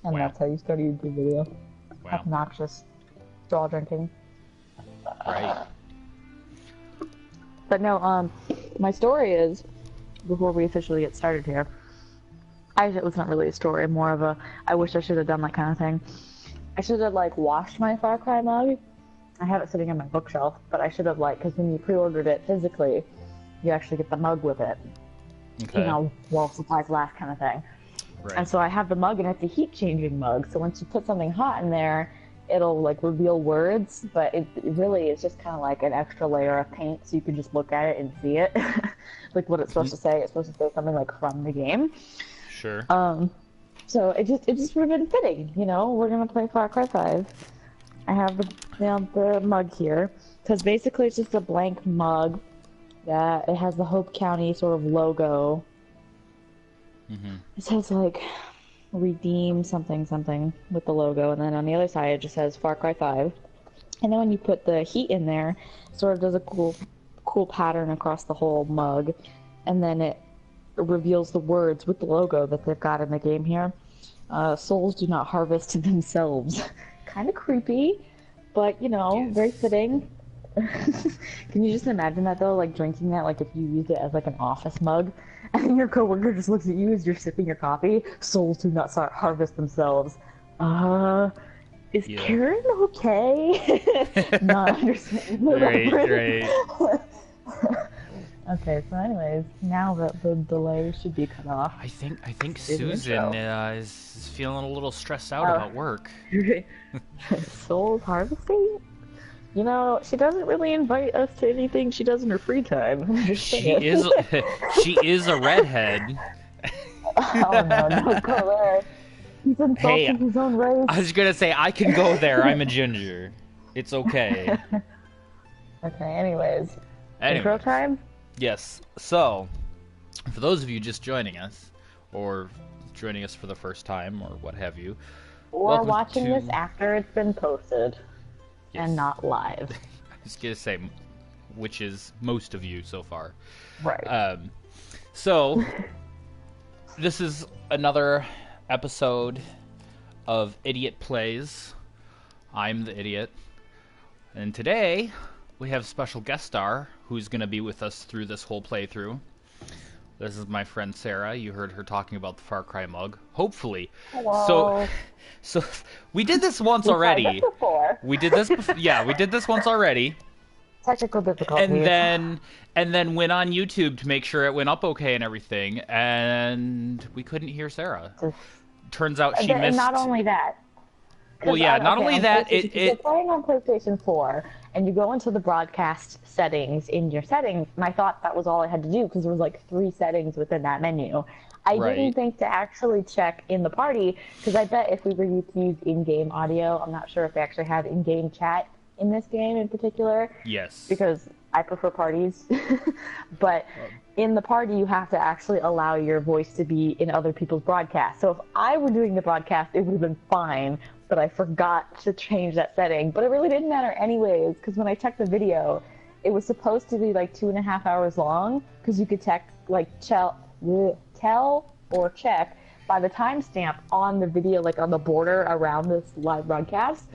And Wow. that's how you start a YouTube video. Wow. Obnoxious. Straw drinking. Right. But no, my story is, before we officially get started here, it was not really a story, more of a, I wish I should have done that kind of thing. I should have, like, washed my Far Cry mug. I have it sitting on my bookshelf, but I should have, like, because when you pre-ordered it physically, you actually get the mug with it. Okay. You know, while supplies last kind of thing. Right. And so I have the mug, and it's a heat-changing mug, so once you put something hot in there, it'll, like, reveal words, but it really is just kind of like an extra layer of paint, so you can just look at it and see it. Like, what it's supposed to say. It's supposed to say something, like, from the game. Sure. So it just would have been fitting, you know? We're gonna play Far Cry 5. I have the mug here, because basically it's just a blank mug that it has the Hope County sort of logo. It says, like, redeem something something with the logo, and then on the other side it just says Far Cry 5. And then when you put the heat in there, it sort of does a cool pattern across the whole mug, and then it reveals the words with the logo that they've got in the game here. Souls do not harvest themselves. Kind of creepy, but, you know, Yes. very fitting. Can you just imagine that, though? Like, drinking that, like, if you used it as, like, an office mug, and your coworker just looks at you as you're sipping your coffee. Souls do not harvest themselves. Is Yeah. Karen okay? Not understanding. Right. Okay, so anyways, now that the delay should be cut off. I think the Susan intro. is feeling a little stressed out about work. Souls harvesting? You know, she doesn't really invite us to anything she does in her free time. I'm just She saying. is a redhead. Oh no, don't go there. He's insulting his own race. I was gonna say I can go there. I'm a ginger. It's okay. Okay, anyways. Anyway. Intro time? Yes. So, for those of you just joining us, or joining us for the first time, or what have you, Or welcome watching to- this after it's been posted. Yes. And not live. I was gonna say, which is most of you so far. Right. So, this is another episode of Idiot Plays. I'm the idiot. And today, we have a special guest star who's going to be with us through this whole playthrough. This is my friend Sarah. You heard her talking about the Far Cry mug. Hopefully. Hello. So we did this once We already. tried this before. We did this yeah, we did this once already. Technical difficulties. And then went on YouTube to make sure it went up okay and everything, and we couldn't hear Sarah. Turns out she missed. And not only that. Well, yeah, not only that, if you're playing on PlayStation 4 and you go into the broadcast settings in your settings, and I thought that was all I had to do because there was like 3 settings within that menu. I didn't think to actually check in the party because I bet if we were to use in-game audio, I'm not sure if they actually have in-game chat in this game in particular. Yes. Because I prefer parties. But in the party, you have to actually allow your voice to be in other people's broadcasts. So if I were doing the broadcast, it would have been fine, but I forgot to change that setting. But it really didn't matter anyways, because when I checked the video, it was supposed to be like 2.5 hours long, because you could tell or check by the timestamp on the video, like on the border around this live broadcast.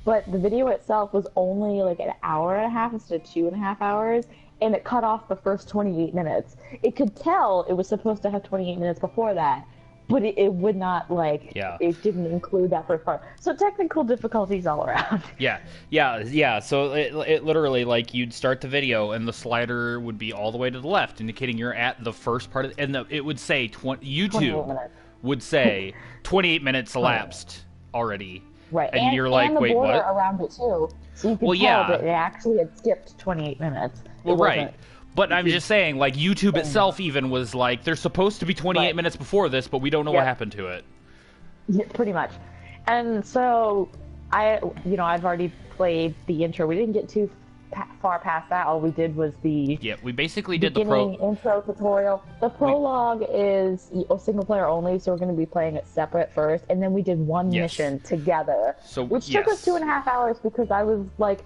But the video itself was only like an hour and a half instead of 2.5 hours, and it cut off the first 28 minutes. It could tell it was supposed to have 28 minutes before that, but it would not, like, it didn't include that first part. So technical difficulties all around. Yeah. So it literally, like, you'd start the video and the slider would be all the way to the left, indicating you're at the first part of it, and it would say YouTube would say 28 minutes elapsed already. Right, and you're like, and the wait, border what? around it too, so you can tell that it actually had skipped 28 minutes. Well, right. But I'm just saying, like, YouTube itself even was like, there's supposed to be 28 minutes before this, but we don't know what happened to it. Yeah, pretty much. And so, I've already played the intro. We didn't get too far past that. All we did was the we basically did the intro tutorial. The prologue is single player only, so we're going to be playing it separate first, and then we did one mission together, which took us 2.5 hours because I was like,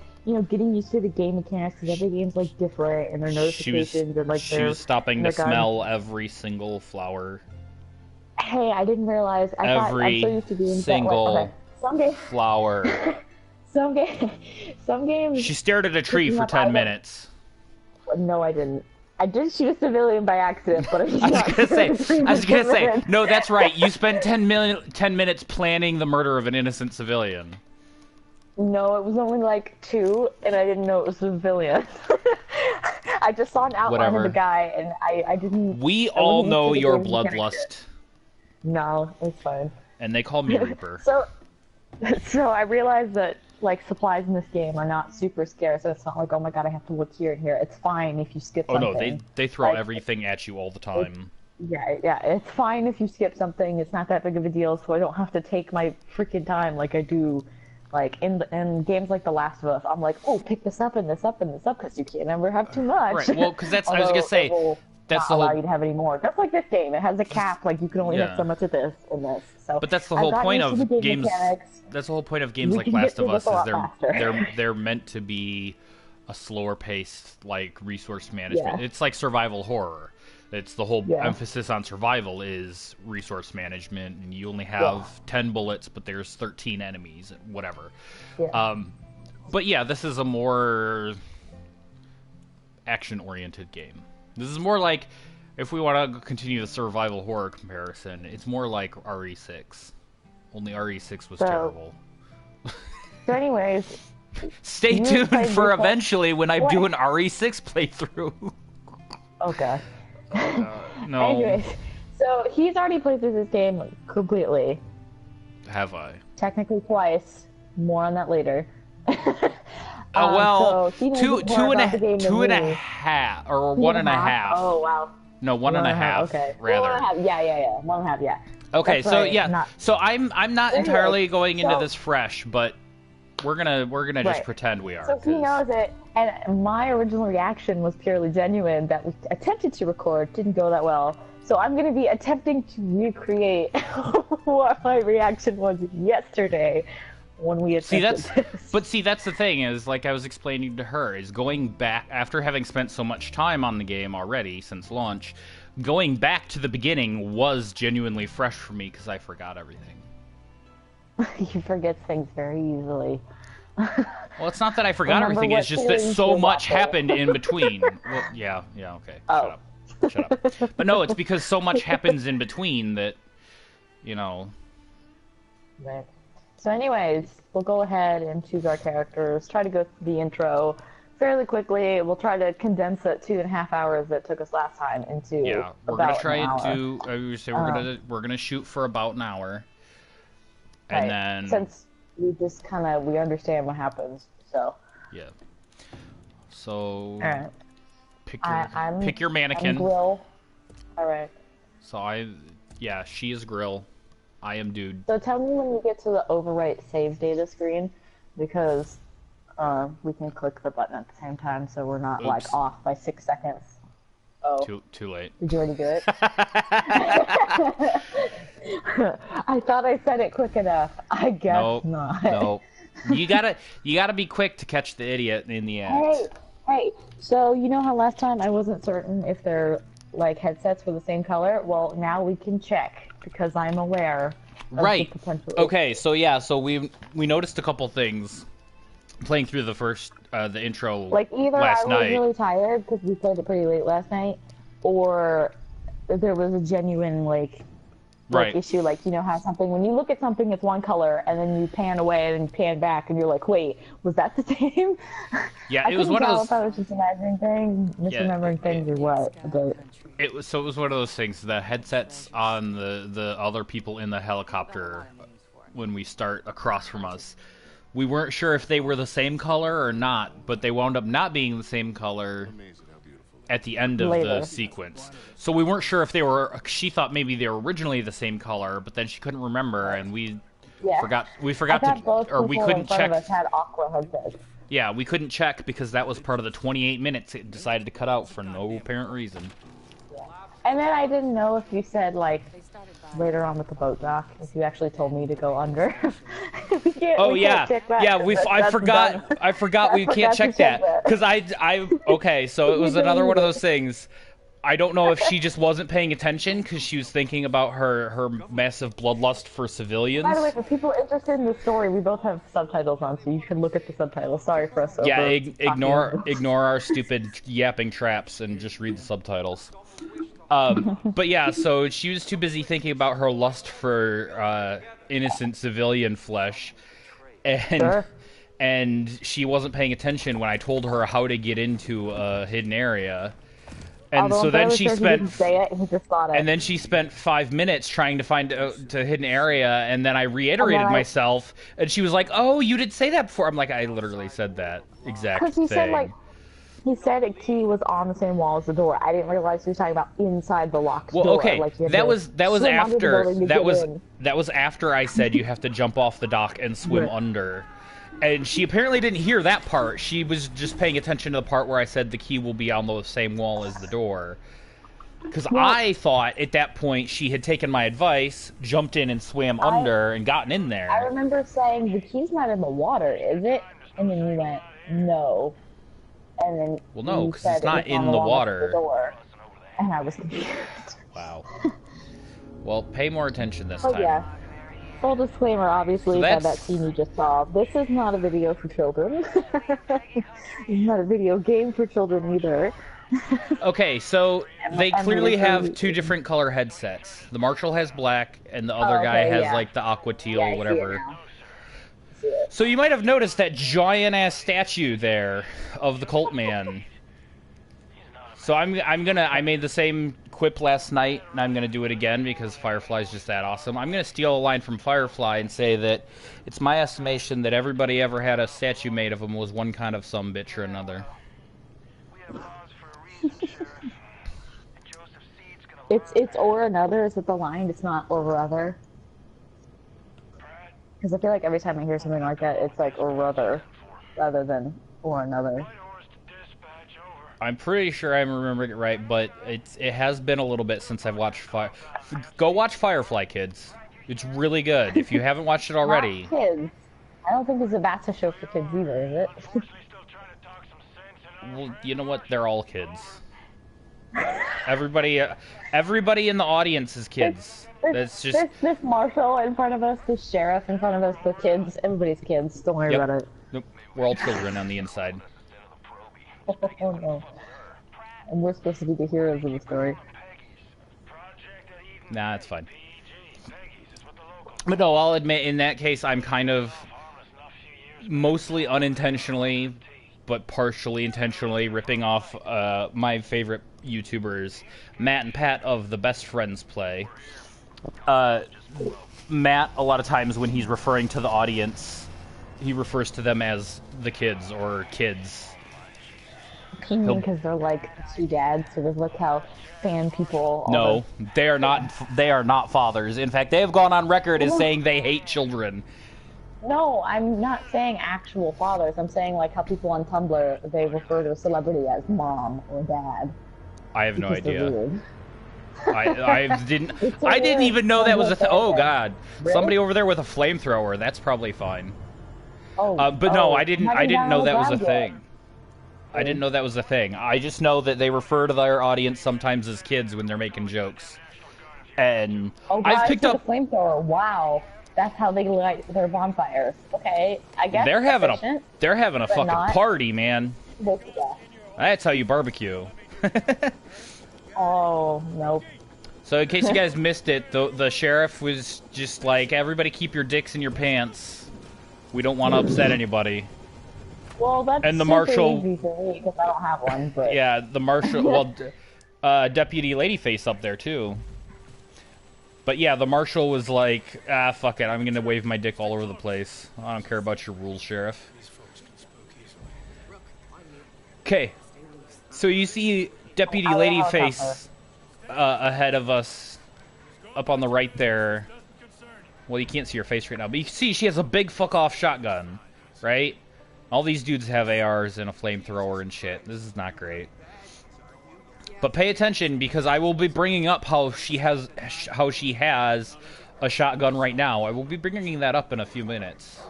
getting used to the game mechanics because every game's like different and their notifications and like she was stopping to smell every single flower. hey, I didn't realize. I thought I'm so Every used to being single okay. Some games, flower. some game, some games. She stared at a tree picking for up 10 items- minutes. No, I didn't. I did shoot a civilian by accident, but I did I not was gonna say, I was gonna say, minutes. no, that's right. You spent 10 minutes planning the murder of an innocent civilian. No, it was only like 2, and I didn't know it was a civilian. I just saw an outline Whatever. of the guy, and I didn't. We I all wasn't know into the your game's mechanics yet. bloodlust, No, it's fine. and they call me Reaper. So I realized that like supplies in this game are not super scarce. So it's not like, oh my god, I have to look here and here. It's fine if you skip Oh something. no, they throw Like, everything at you all the time. Yeah, it's fine if you skip something. It's not that big of a deal, so I don't have to take my freaking time like I do, like in games like The Last of Us. I'm like, oh, pick this up and this up and this up because you can't ever have too much. Right. Well, because that's I was gonna say that's the allow whole. you to have any more. Just like this game, it has a cap. Like you can only have so much of this and this. So, But that's the I've whole gotten point used to of the game games. mechanics. That's the whole point of games We like can get Last of through Us this a is lot faster. they're meant to be a slower paced like resource management. Yeah. It's like survival horror. It's the whole Yeah. emphasis on survival is resource management, and you only have 10 bullets, but there's 13 enemies, whatever. Yeah. But yeah, this is a more action-oriented game. This is more like, if we want to continue the survival horror comparison, it's more like RE6. Only RE6 was terrible. So anyways, Stay You tuned played for this one- eventually when I do an RE6 playthrough. oh god. No, Anyways, so he's already played through this game completely. have I? Technically twice. More on that later. Oh well, so he knows two more and about the game than two and a me. half, or one and a half. Oh wow. No, one and a half. Okay. Rather. 1.5. Yeah. 1.5. Yeah. Okay, That's so right, yeah, not- so I'm not Anyway, entirely going into so- this fresh, but we're gonna just Right. pretend we are. So he 'cause- knows it, and my original reaction was purely genuine. That we attempted to record, didn't go that well. So I'm going to be attempting to recreate what my reaction was yesterday when we attempted this. That's the thing is, like I was explaining to her, is going back after having spent so much time on the game already since launch, going back to the beginning was genuinely fresh for me because I forgot everything. You forget things very easily. Well, it's not that I forgot Remember everything; what it's just that feelings so you're much watching. happened in between. Well, yeah, okay. Oh. Shut up. But no, it's because so much happens in between that, you know. Right. So anyways, we'll go ahead and choose our characters, try to go through the intro fairly quickly. We'll try to condense that 2.5 hours that took us last time into Yeah, we're about gonna try an hour. and do. I would say we're gonna shoot for about an hour, and Right. then Since we just we understand what happens, so. yeah. So Alright. pick your mannequin. I'm Grill. Alright. So she is Grill. I am Dude. So tell me when you get to the overwrite save data screen, because we can click the button at the same time, so we're not like Oops. off by 6 seconds. Oh, Too late. did you already do it? I thought I said it quick enough. I guess Nope. not. Nope. You gotta be quick to catch the idiot in the end. Hey. So you know how last time I wasn't certain if their like headsets were the same color? Well, now we can check because I'm aware of Right. the potential. Okay. So yeah. So we noticed a couple things playing through the intro Like either last I was night. really tired because we played it pretty late last night, or there was a genuine like Right. issue. Like you know how something when you look at something it's one color and then you pan away and then you pan back and you're like, wait, was that the same? Yeah, I it was couldn't one of tell those. if I was just imagining things, misremembering things, or what. But It was one of those things. The headsets on the other people in the helicopter when we start across from us, we weren't sure if they were the same color or not, but they wound up not being the same color at the end of Later. the sequence. So we weren't sure if they were. She thought maybe they were originally the same color, but then she couldn't remember, and we yeah. forgot I to, thought both or we people couldn't in front check. of us had aqua headsets. Yeah, we couldn't check because that was part of the 28 minutes it decided to cut out for no apparent reason. And then I didn't know if you said like later on with the boat dock, if you actually told me to go under. we can't, Oh we yeah, can't check that, yeah. I that's forgot. done. I forgot we I can't forgot to check that check that. because okay. So it was You another one of deleted those things. I don't know if she just wasn't paying attention because she was thinking about her massive bloodlust for civilians. By the way, for people interested in the story, we both have subtitles on, so you can look at the subtitles. Sorry for us Yeah, over ignore our stupid yapping traps and just read the subtitles. But yeah, so she was too busy thinking about her lust for innocent civilian flesh, and Sure. and she wasn't paying attention when I told her how to get into a hidden area. And Although so I'm then fairly she sure he spent didn't say it, he just thought it. and then she spent 5 minutes trying to find to hidden area, and then I reiterated myself, and she was like, "Oh, you did say that before." I'm like, "I literally said that exact Because he thing." said, like, he said a key was on the same wall as the door. I didn't realize he was talking about inside the locked door. Okay, Like, that was after that was after I said you have to jump off the dock and swim under. And she apparently didn't hear that part. She was just paying attention to the part where I said the key will be on the same wall as the door. Because I thought at that point she had taken my advice, jumped in and swam under, and gotten in there. I remember saying, the key's not in the water, is it? And then you went, no. And then well, no, because it's not in the water. The door. And I was confused. Wow. Well, pay more attention this time. Yeah. Full disclaimer, obviously, so that scene you just saw. This is not a video for children. It's not a video game for children either. Okay, so they clearly have two different color headsets. The Marshal has black, and the other guy has like the aqua teal, whatever. So you might have noticed that giant-ass statue there of the Cult Man. So I made the same quip last night, and I'm gonna do it again because Firefly's just that awesome. I'm gonna steal a line from Firefly and say that it's my estimation that everybody ever had a statue made of him was one kind of sumbitch or another. It's or another. Is it the line? It's not or other. Because I feel like every time I hear something like that, it's like or other, rather than or another. I'm pretty sure I'm remembering it right, but it has been a little bit since I've watched Go watch Firefly, kids. It's really good. If you haven't watched it already. Not kids. I don't think it's a show for kids either, is it? Well, you know what? They're all kids. Everybody in the audience is kids. That's just this Marshal in front of us, this sheriff in front of us, the kids. Everybody's kids. Don't worry about it. Nope. We're all children on the inside. Oh no. And we're supposed to be the heroes of the story. Nah, it's fine. But no, I'll admit, in that case, I'm kind of mostly unintentionally, but partially intentionally ripping off my favorite YouTubers, Matt and Pat of the Best Friends Play. Matt, a lot of times when he's referring to the audience, he refers to them as the kids or kids. Because they're like two dads, sort of like how fan people. No, they are not. They are not fathers. In fact, they have gone on record as saying they hate children. No, I'm not saying actual fathers. I'm saying like how people on Tumblr they refer to a celebrity as mom or dad. I have no idea. I didn't even know that was a thing. Oh God, really? Somebody over there with a flamethrower. That's probably fine. But no, I didn't know that was a thing. I didn't know that was a thing. I just know that they refer to their audience sometimes as kids when they're making jokes. And I've picked up a flamethrower. Wow, that's how they light their bonfires. Okay, I guess they're having a fucking party, man. That's how you barbecue. Oh nope. So in case you guys missed it, the sheriff was just like, "Everybody keep your dicks in your pants. We don't want to upset anybody." Well, that's and the Marshal, easy for me because I don't have one. But yeah, the Marshal. Well, Deputy Ladyface up there too. But yeah, the Marshal was like, "Ah, fuck it. I'm gonna wave my dick all over the place. I don't care about your rules, Sheriff." Okay, so you see Deputy Ladyface ahead of us, up on the right there. Well, you can't see her face right now, but you see she has a big fuck off shotgun, right? All these dudes have ARs and a flamethrower and shit. This is not great. But pay attention because I will be bringing up how she has a shotgun right now. I will be bringing that up in a few minutes.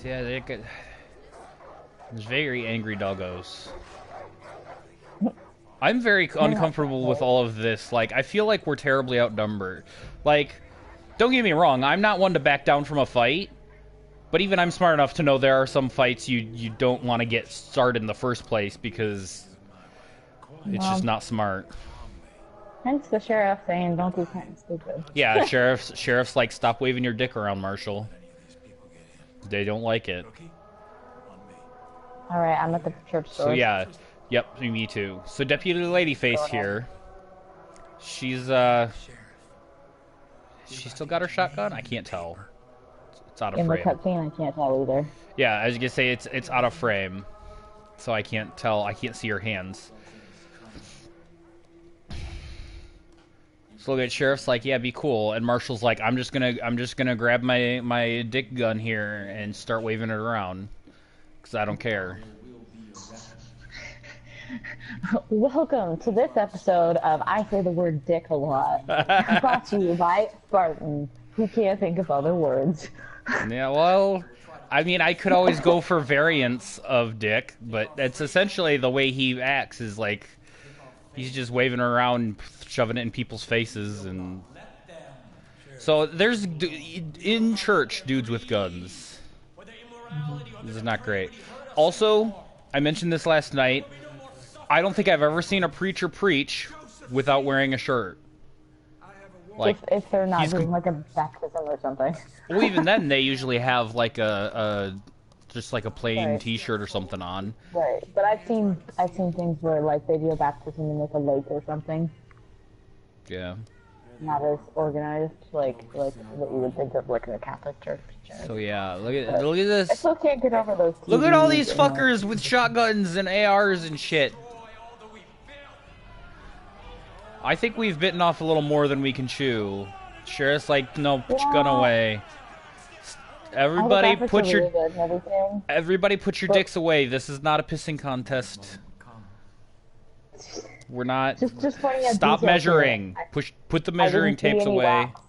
Yeah, there's very angry doggos. I'm very You're not uncomfortable with right. all of this. Like, I feel like we're terribly outnumbered. Like, don't get me wrong, I'm not one to back down from a fight, but even I'm smart enough to know there are some fights you don't want to get started in the first place because it's just Well, not smart. hence the sheriff saying, "Don't do something stupid." Yeah, sheriff's like, stop waving your dick around, Marshall. They don't like it. All right, I'm at the church So door. yeah, yep, me too. So Deputy Ladyface here, she's she still got her shotgun? I can't tell. It's out of In the frame. cutscene, I can't tell either. Yeah, as you can say, it's out of frame, so I can't tell. I can't see her hands. So look at Sheriff's like, yeah, be cool, and Marshall's like, I'm just gonna grab my dick gun here and start waving it around, because I don't care. Welcome to this episode of I Say the Word Dick a Lot. Brought to you by Spartan, who can't think of other words. Yeah, well, I mean, I could always go for variants of dick, but that's essentially the way he acts. Is like he's just waving around, shoving it in people's faces, and so there's in church dudes with guns. This is not great. Also, I mentioned this last night. I don't think I've ever seen a preacher preach without wearing a shirt. Like, If they're not doing like a baptism or something. well, even then, they usually have like just like a plain Right. T-shirt or something on. Right, but I've seen things where like they do a baptism in like a lake or something. Yeah. Not as organized, like what you would think of like in a Catholic church. So yeah, look at I this. still can't get over those. Look at all TVs these and, fuckers with shotguns and ARs and shit. I think we've bitten off a little more than we can chew. Sheriff's like, no, put your gun Yeah. away. all the Everybody graphics put are your really good and everything. everybody put your dicks away. This is not a pissing contest. We're not. Just pointing out Stop details measuring. here. Put the I measuring didn't see tapes any away. wax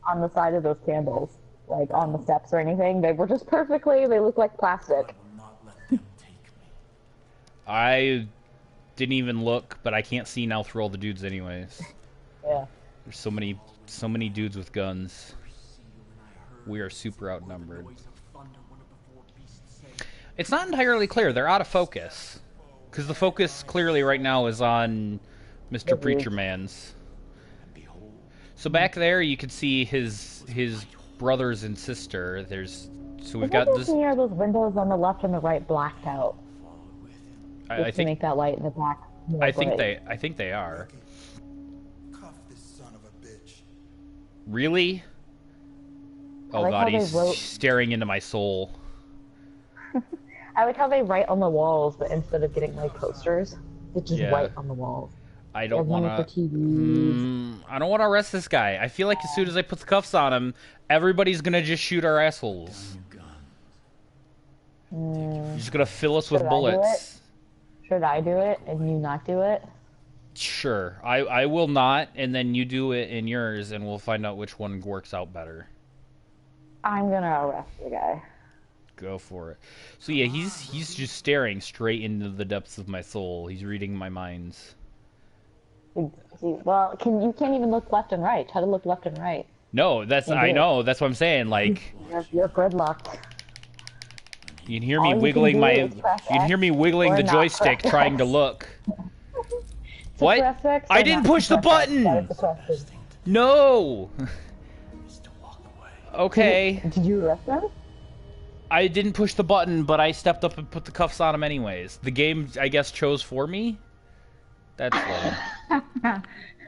on the side of those candles, like on the steps or anything. They were just perfectly. They look like plastic. I didn't even look, but I can't see now through all the dudes anyways. Yeah. There's so many dudes with guns. We are super outnumbered. It's not entirely clear. They're out of focus. Because the focus clearly right now is on Mr. Preacher Man's. So back there you can see his brothers and sister. So we've got this. Are those windows on the left and the right blacked out? I Just to think make that light in the back more I think bright. they are. Cuff this son of a bitch. Really? Oh like god, how they he's wrote- staring into my soul. I like how they write on the walls, but instead of getting like posters, it's just Yeah. white on the walls. I don't There's one want for to. TVs. I don't want to arrest this guy. I feel like as soon as I put the cuffs on him, everybody's gonna just shoot our assholes. He's just gonna fill us with Should I do bullets. Should I do it and you not do it? Sure, I will not, and then you do it in yours, and we'll find out which one works out better. I'm gonna arrest the guy. Go for it. So yeah, he's just staring straight into the depths of my soul. He's reading my minds. Well, you can't even look left and right. Try to look left and right. No, I know. That's what I'm saying. Like, You're gridlocked. you can hear All me you can wiggling do my. is press You can hear me X wiggling or the not joystick, press trying to X. look. To What? press X I or didn't not push the press X. button! That is the question. No. Okay. Did you arrest him? I didn't push the button, but I stepped up and put the cuffs on him anyways. The game, I guess, chose for me. That's lame.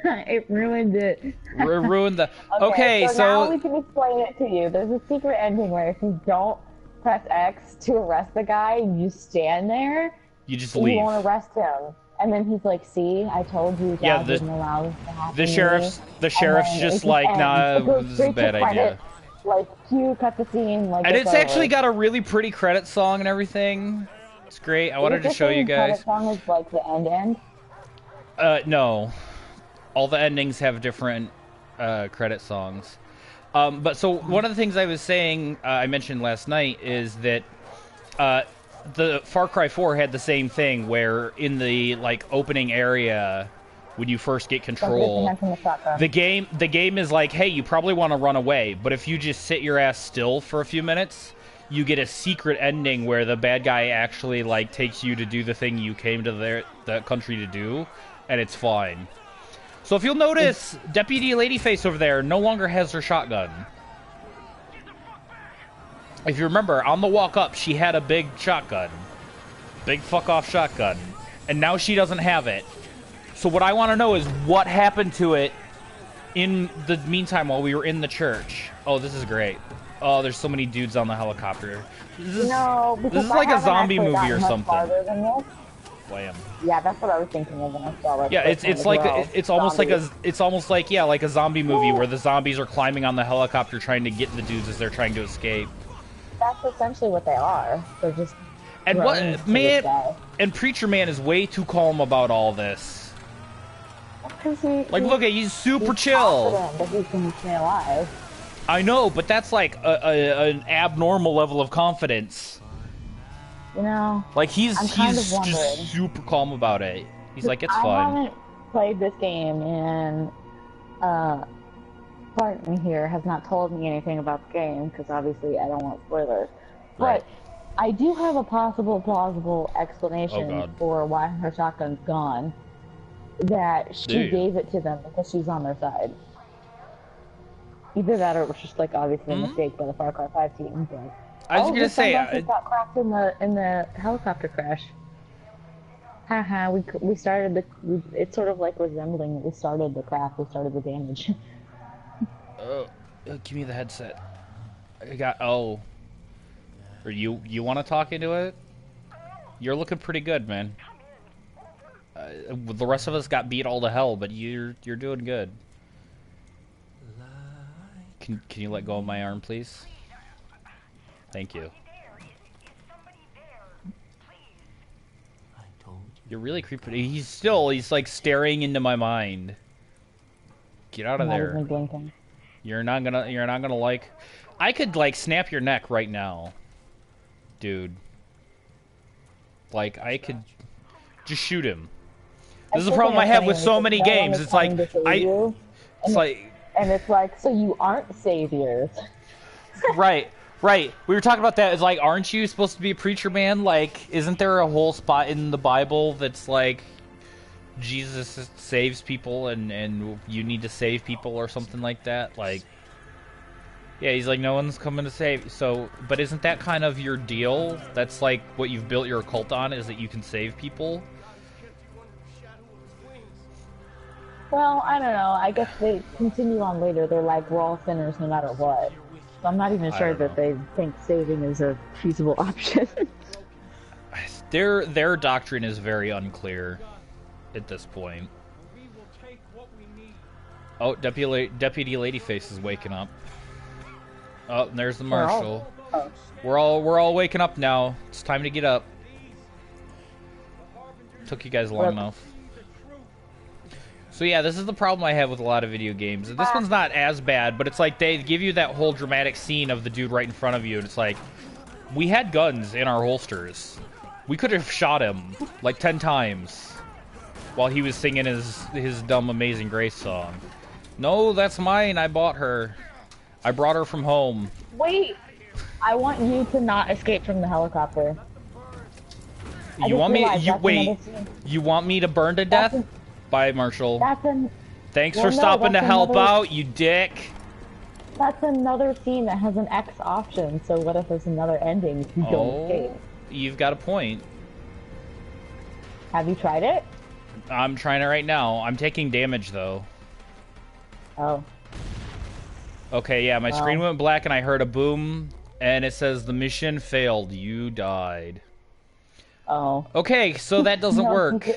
It ruined it. Ruined the. Okay, so now we can explain it to you. There's a secret ending where if you don't press X to arrest the guy, you stand there. you just You leave. won't arrest him. And then he's like, "See, I told you God Yeah, didn't allow this to happen." The to sheriff's me." the And sheriff's then just it like, ends. nah, It goes this is a straight to bad idea. credits, Like, cue, cut the scene. Like, And it's over. actually got a really pretty credit song and everything. It's great. I wanted to Is show the you same credit guys. song is like the end. No. All the endings have different credit songs. But so one of the things I was saying, I mentioned last night, is that the Far Cry 4 had the same thing where in the like opening area when you first get control, the game is like, hey, you probably want to run away, but if you just sit your ass still for a few minutes, you get a secret ending where the bad guy actually like takes you to do the thing you came to that country to do, and it's fine. So if you'll notice, Deputy Ladyface over there no longer has her shotgun. If you remember, on the walk up, she had a big shotgun. Big fuck-off shotgun. And now she doesn't have it. So what I want to know is what happened to it in the meantime while we were in the church. Oh, this is great. Oh, there's so many dudes on the helicopter. This is like a zombie movie or something. Wham. Yeah, that's what I was thinking of when I saw it. Yeah, it's like it's almost like like a zombie movie where the zombies are climbing on the helicopter trying to get the dudes as they're trying to escape. That's essentially what they are. They're just and what man and Preacher Man is way too calm about all this. Like, look at he's super chill. That he can stay alive. I know, but that's like an abnormal level of confidence. You know, like he's just super calm about it. He's like, it's fine. I haven't played this game, and Spartan here has not told me anything about the game because obviously I don't want spoilers. Right. But I do have a plausible explanation for why her shotgun's gone. That she gave it to them because she's on their side. Either that, or it was just like obviously a mistake by the Far Cry 5 team. But I was gonna say it got cracked in the helicopter crash. Haha, we started the. It's sort of like resembling. We started the crash. We started the damage. Give me the headset. I got. Oh, or you want to talk into it? You're looking pretty good, man. The rest of us got beat all to hell, but you're doing good. Can you let go of my arm, please? Thank you. You're really creepy. He's like staring into my mind. Get out of there. You're not gonna like. I could like snap your neck right now, dude. Like I could just shoot him. This is the problem I have with so many games. It's like and it's like, so you aren't saviors. Right. We were talking about that. It's like, aren't you supposed to be a preacher man? Like, isn't there a whole spot in the Bible that's like Jesus saves people and you need to save people or something like that? Like, yeah, he's like, no one's coming to save you. So, but isn't that kind of your deal? That's like what you've built your cult on, is that you can save people? Well, I don't know. I guess they continue on later. They're like, we're all sinners no matter what. So I'm not even sure that they think saving is a feasible option. Their doctrine is very unclear at this point. Oh, Deputy Ladyface is waking up. Oh, and there's the marshal. We're all waking up now. It's time to get up. Took you guys long enough. So yeah, this is the problem I have with a lot of video games. This one's not as bad, but it's like they give you that whole dramatic scene of the dude right in front of you, and it's like, we had guns in our holsters. We could have shot him like 10 times while he was singing his dumb Amazing Grace song. No, that's mine. I bought her. I brought her from home. Wait, I want you to not escape from the helicopter. You want me to burn to death? Bye, Marshall. Thanks for stopping to help out, you dick. That's another scene that has an X option, so what if there's another ending if you don't escape? You've got a point. Have you tried it? I'm trying it right now. I'm taking damage, though. Oh. Okay, yeah, my screen went black and I heard a boom, and it says, the mission failed. You died. Oh. Okay, so that doesn't work.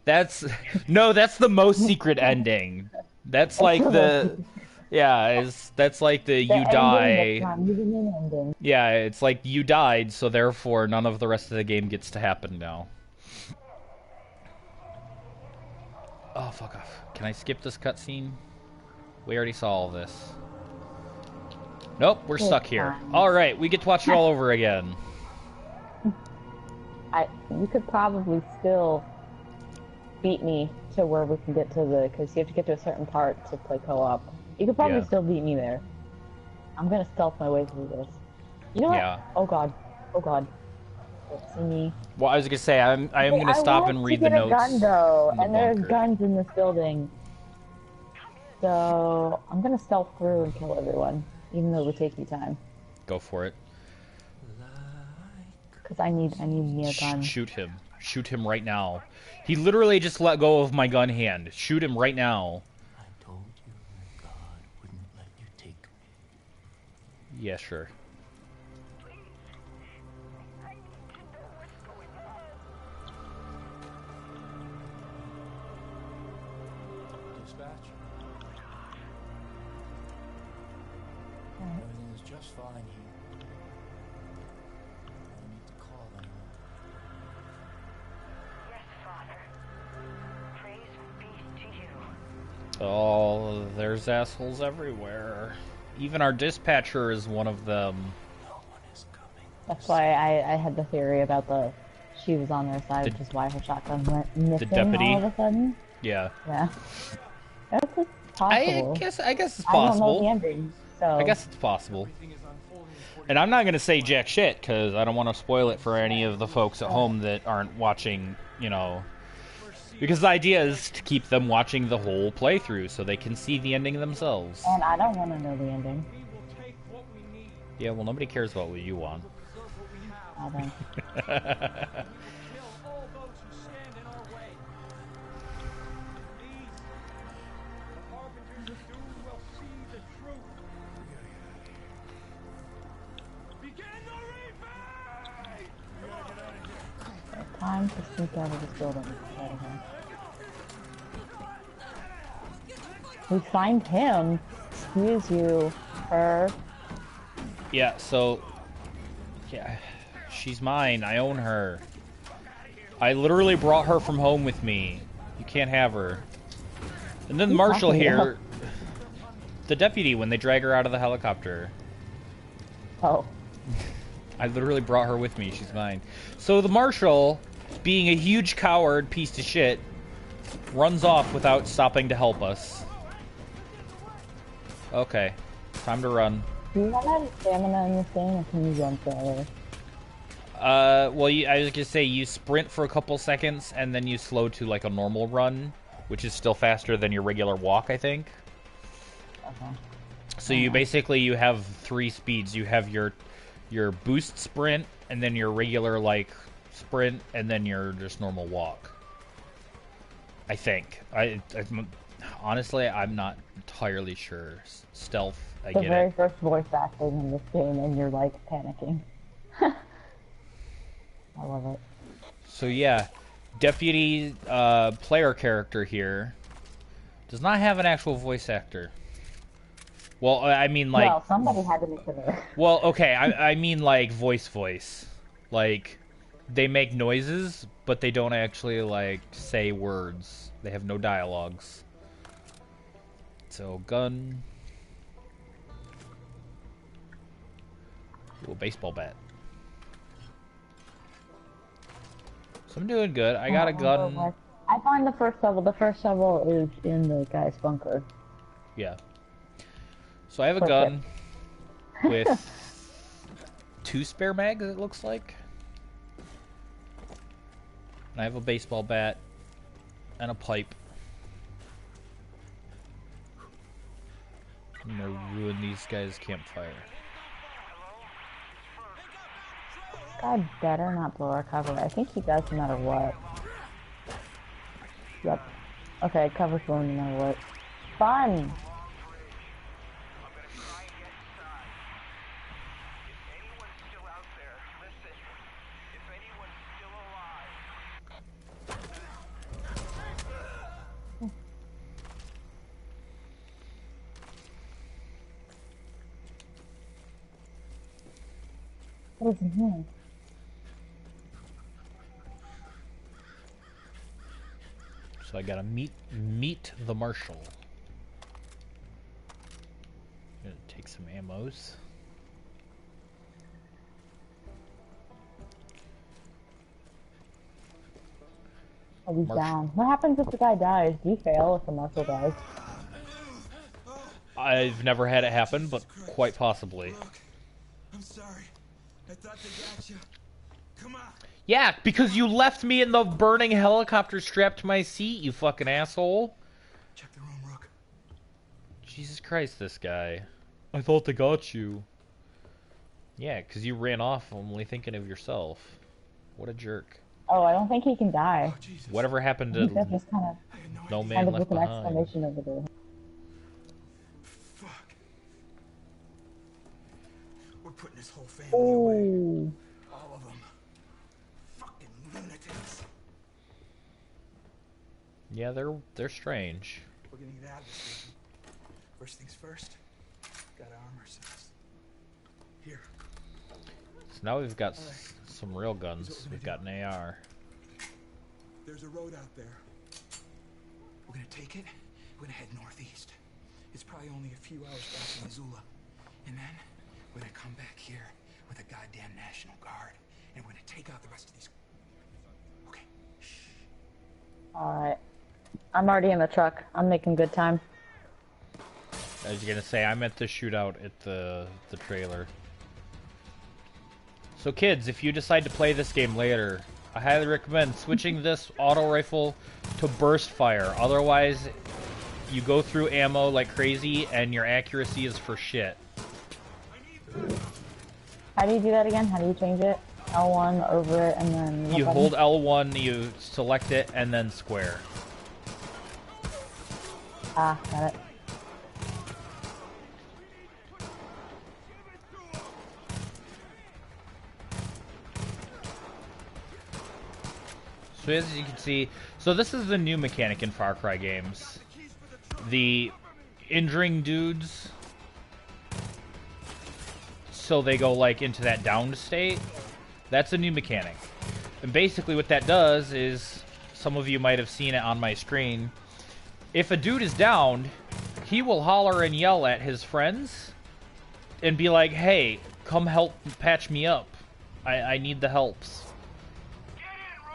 That's the most secret ending. That's like the, that's like the you die. Yeah, it's like you died, so therefore none of the rest of the game gets to happen now. Oh, fuck off. Can I skip this cutscene? We already saw all this. Nope, we're stuck here. Alright, we get to watch it all over again. you could probably still beat me to where we can get to the, because you have to get to a certain part to play co-op. You could probably Yeah. still beat me there. I'm gonna stealth my way through this. You know what? Yeah. Oh god. Oh god. Don't see me. Well, I was gonna say I am gonna stop and read the I notes want to get a gun though, in the and there's bunker. guns in this building. So I'm gonna stealth through and kill everyone, even though it would take me time. Go for it. Cause I need me a gun. Shoot him. Shoot him right now. He literally just let go of my gun hand. Shoot him right now. I told you that God wouldn't let you take me. Yeah, sure. Dispatch. Everything is just fine here. I don't need to call anyone. Yes, Father. Praise be to you. Oh, there's assholes everywhere. Even our dispatcher is one of them. No one is coming. That's why I had the theory about she was on their side, which is why her shotgun went missing deputy? all of a sudden. Yeah. Yeah. That's possible. I guess it's I don't know the possible. ending, so. I guess it's possible. And I'm not going to say jack shit, because I don't want to spoil it for any of the folks at home that aren't watching, you know. Because the idea is to keep them watching the whole playthrough so they can see the ending themselves. And I don't want to know the ending. Yeah, well, nobody cares about what you want. I don't. Time to sneak out of this building. We find him. Excuse you, her. Yeah, so... Yeah, she's mine. I own her. I literally brought her from home with me. You can't have her. And then the marshal here... The deputy, when they drag her out of the helicopter. Oh. I literally brought her with me. She's mine. So the marshal, being a huge coward piece of shit, runs off without stopping to help us. Okay. Time to run. Do you run out of stamina in this game, or can you run forever? Well, I was gonna say, you sprint for a couple seconds, and then you slow to, like, a normal run, which is still faster than your regular walk, I think. Okay. So you basically, you have 3 speeds. You have your boost sprint, and then your regular, like, sprint, and then your just normal walk. I think. Honestly, I'm not entirely sure. Stealth, I get it. The very first voice acting in this game, and you're, like, panicking. I love it. So yeah, deputy player character here does not have an actual voice actor. Well, I mean, like... Well, somebody had to make it there. Well, okay, I mean, like, voice. Like, they make noises, but they don't actually, like, say words. They have no dialogues. So, gun. Ooh, a baseball bat. So I'm doing good. I got a gun. I find the first level. The first level is in the guy's bunker. Yeah. So I have a gun with 2 spare mags, it looks like. And I have a baseball bat and a pipe. I'm gonna ruin these guys' campfire. This guy better not blow our cover. I think he does no matter what. Yep. Okay, cover's blowing no matter what. Fun! What is in here? So I gotta meet the marshal. Gonna take some ammos. Oh, he's Marsh- down. What happens if the guy dies? Do you fail if the marshal dies? I've never had it happen, but quite possibly. Look, I'm sorry. I thought they got you. Come on. Yeah, because you left me in the burning helicopter strapped to my seat, you fucking asshole. Check the room, Rook. Jesus Christ, this guy. I thought they got you. Yeah, because you ran off only thinking of yourself. What a jerk. Oh, I don't think he can die. Oh, Jesus. Whatever happened I think that's to just kind of, I had no No idea. Man kind of Left with an Behind? exclamation over there. Fuck. We're putting this whole family away. Ooh. All of them. Fucking lunatics. Yeah, they're strange. We're gonna get out of this thing. First things first. Gotta arm ourselves. Here. So now we've got some real guns. We've got an AR. There's a road out there. We're gonna take it. We're gonna head northeast. It's probably only a few hours back to Missoula. And then we're gonna come back here with a goddamn National Guard. And we're gonna take out the rest of these. Okay. Shh. Alright. I'm already in the truck. I'm making good time. I was gonna say, I'm at the shootout at the trailer. So kids, if you decide to play this game later, I highly recommend switching this auto rifle to burst fire. Otherwise, you go through ammo like crazy and your accuracy is for shit. How do you do that again? How do you change it? L1 over it and then... what You button? hold L1, you select it, and then square. Ah, got it. So as you can see, so this is the new mechanic in Far Cry games. The injuring dudes, so they go like into that downed state. That's a new mechanic. And basically what that does is, some of you might have seen it on my screen, if a dude is downed, he will holler and yell at his friends and be like, hey, come help patch me up. I need the helps.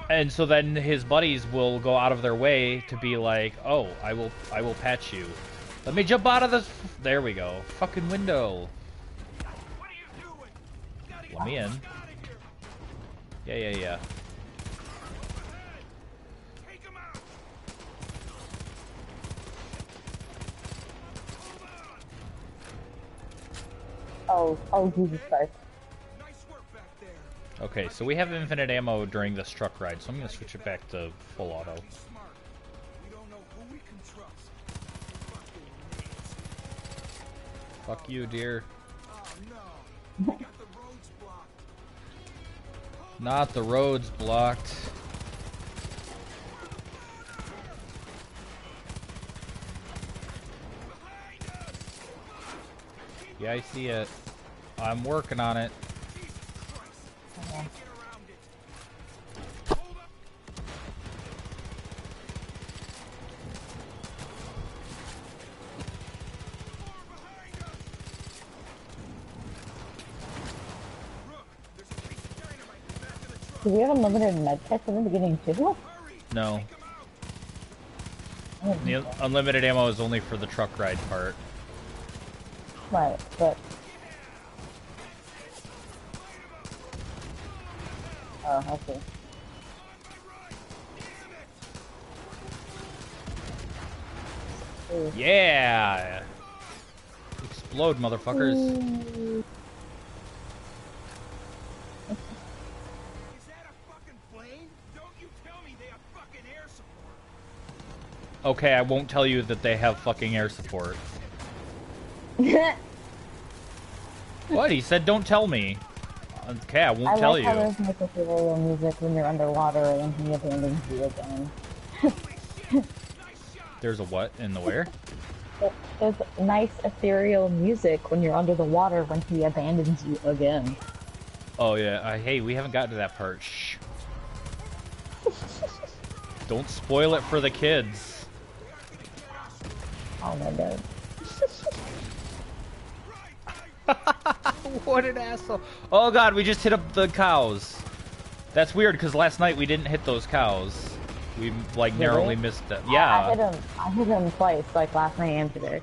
And so then his buddies will go out of their way to be like, "Oh, I will patch you. Let me jump out of this." There we go. Fucking window. Let me in. Yeah. Oh, Jesus Christ. Okay, so we have infinite ammo during this truck ride, so I'm gonna switch it back to full auto. Fuck you, dear. Not the roads blocked. Yeah, I see it. I'm working on it. Do we have unlimited med kits in the beginning too? No. The unlimited ammo is only for the truck ride part. Right, but... Oh, I see. Ooh. Yeah! Explode, motherfuckers. Ooh. Okay, I won't tell you that they have fucking air support. What? He said don't tell me. Okay, I won't tell you. I like how there's ethereal music when you're underwater and he abandons you again. There's a what in the where? There's nice ethereal music when you're under the water when he abandons you again. Oh yeah, hey, we haven't gotten to that part. Shh. Don't spoil it for the kids. Oh my god. What an asshole. Oh god, we just hit up the cows. That's weird, because last night we didn't hit those cows. We like Really? narrowly missed them. I Yeah. hit him twice, like last night and today.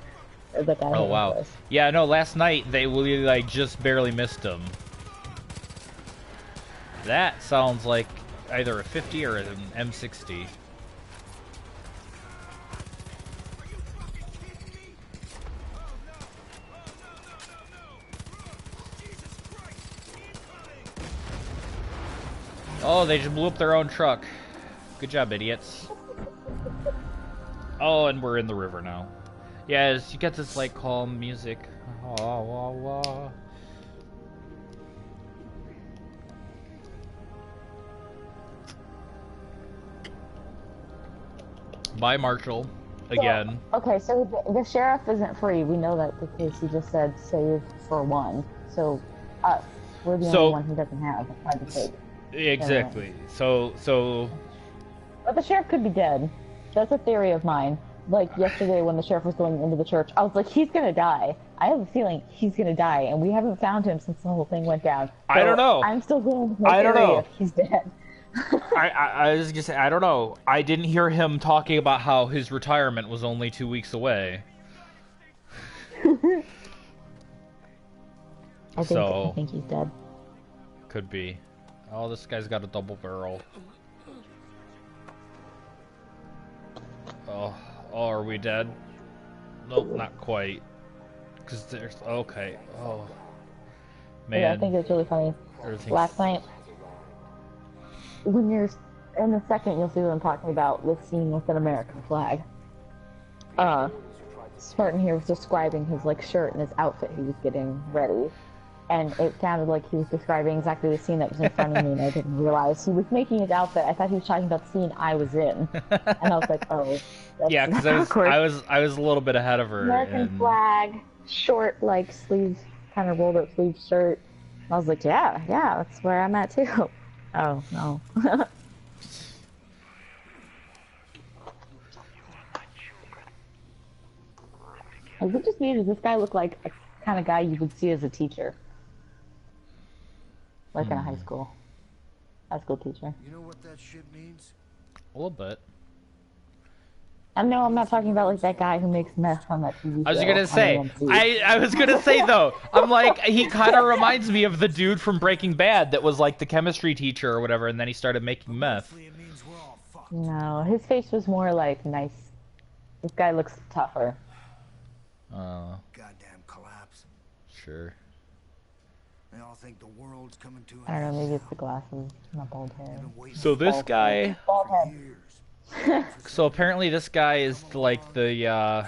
Like I hit Oh him wow. twice. Yeah, no, last night we like just barely missed him. That sounds like either a 50 or an M60. Oh, they just blew up their own truck. Good job, idiots. Oh, and we're in the river now. Yeah, you get this like calm music. Wah, wah, wah. Bye, Marshall. Again. So, okay, so the sheriff isn't free. We know that because he just said save for one. So us, we're the only one who doesn't have a private take. Exactly. So. But the sheriff could be dead. That's a theory of mine. Like yesterday when the sheriff was going into the church, I was like, he's gonna die. I have a feeling he's gonna die, and we haven't found him since the whole thing went down. So I don't know. I'm still going with my I don't theory know. if he's dead. I was gonna say, I don't know. I didn't hear him talking about how his retirement was only 2 weeks away. I think he's dead. Could be. Oh, this guy's got a double barrel. Oh, are we dead? Nope, not quite. Cause there's okay. Oh, man. Yeah, I think it's really funny. Last night, when you're in a second, you'll see what I'm talking about. This scene with an American flag. Spartan here was describing his like shirt and his outfit he was getting ready, and it sounded like he was describing exactly the scene that was in front of me, and I didn't realize he was making his outfit. I thought he was talking about the scene I was in, and I was like, oh, that's yeah, because I was a little bit ahead of her. American flag, short like sleeves, kind of rolled up sleeve shirt. I was like, yeah, that's where I'm at too. Oh no. Is it just me, or does this guy look like a kind of guy you would see as a teacher? Like in a high school teacher. You know what that shit means? A little bit. I know I'm not talking about like that guy who makes meth on that TV show. I was gonna say, I was gonna say though, I'm like, he kind of reminds me of the dude from Breaking Bad that was like the chemistry teacher or whatever, and then he started making meth. No, his face was more like nice. This guy looks tougher. Goddamn collapse. Sure. They all think the world's coming to an I don't know, maybe it's the glasses, not bald hair. So this guy, Bald head. so apparently this guy is like the,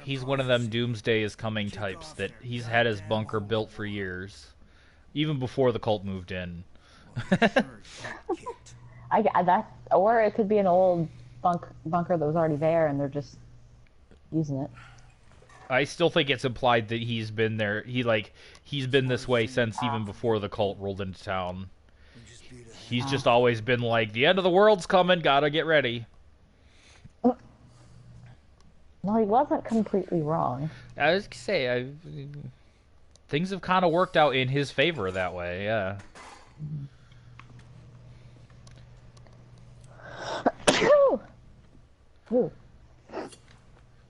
he's one of them doomsday is coming types that he's had his bunker built for years, even before the cult moved in. Or it could be an old bunker that was already there and they're just using it. I still think it's implied that he's been there. He's been this way since even before the cult rolled into town. He's just always been like, the end of the world's coming, gotta get ready. Well, he wasn't completely wrong. I was gonna say, things have kind of worked out in his favor that way, yeah. Ooh.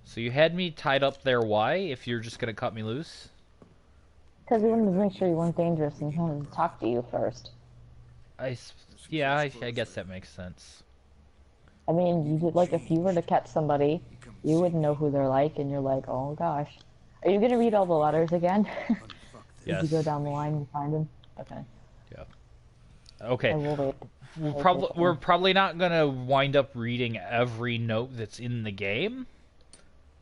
So you had me tied up there, why? If you're just gonna cut me loose? Because he wanted to make sure you weren't dangerous and he wanted to talk to you first. I guess that makes sense. I mean, like if you were to catch somebody, you wouldn't know who they're like, and you're like, oh gosh. Are you gonna read all the letters again? Yes. If you go down the line and find them? Okay. Yeah. Okay. I will wait. We're probably not gonna wind up reading every note that's in the game.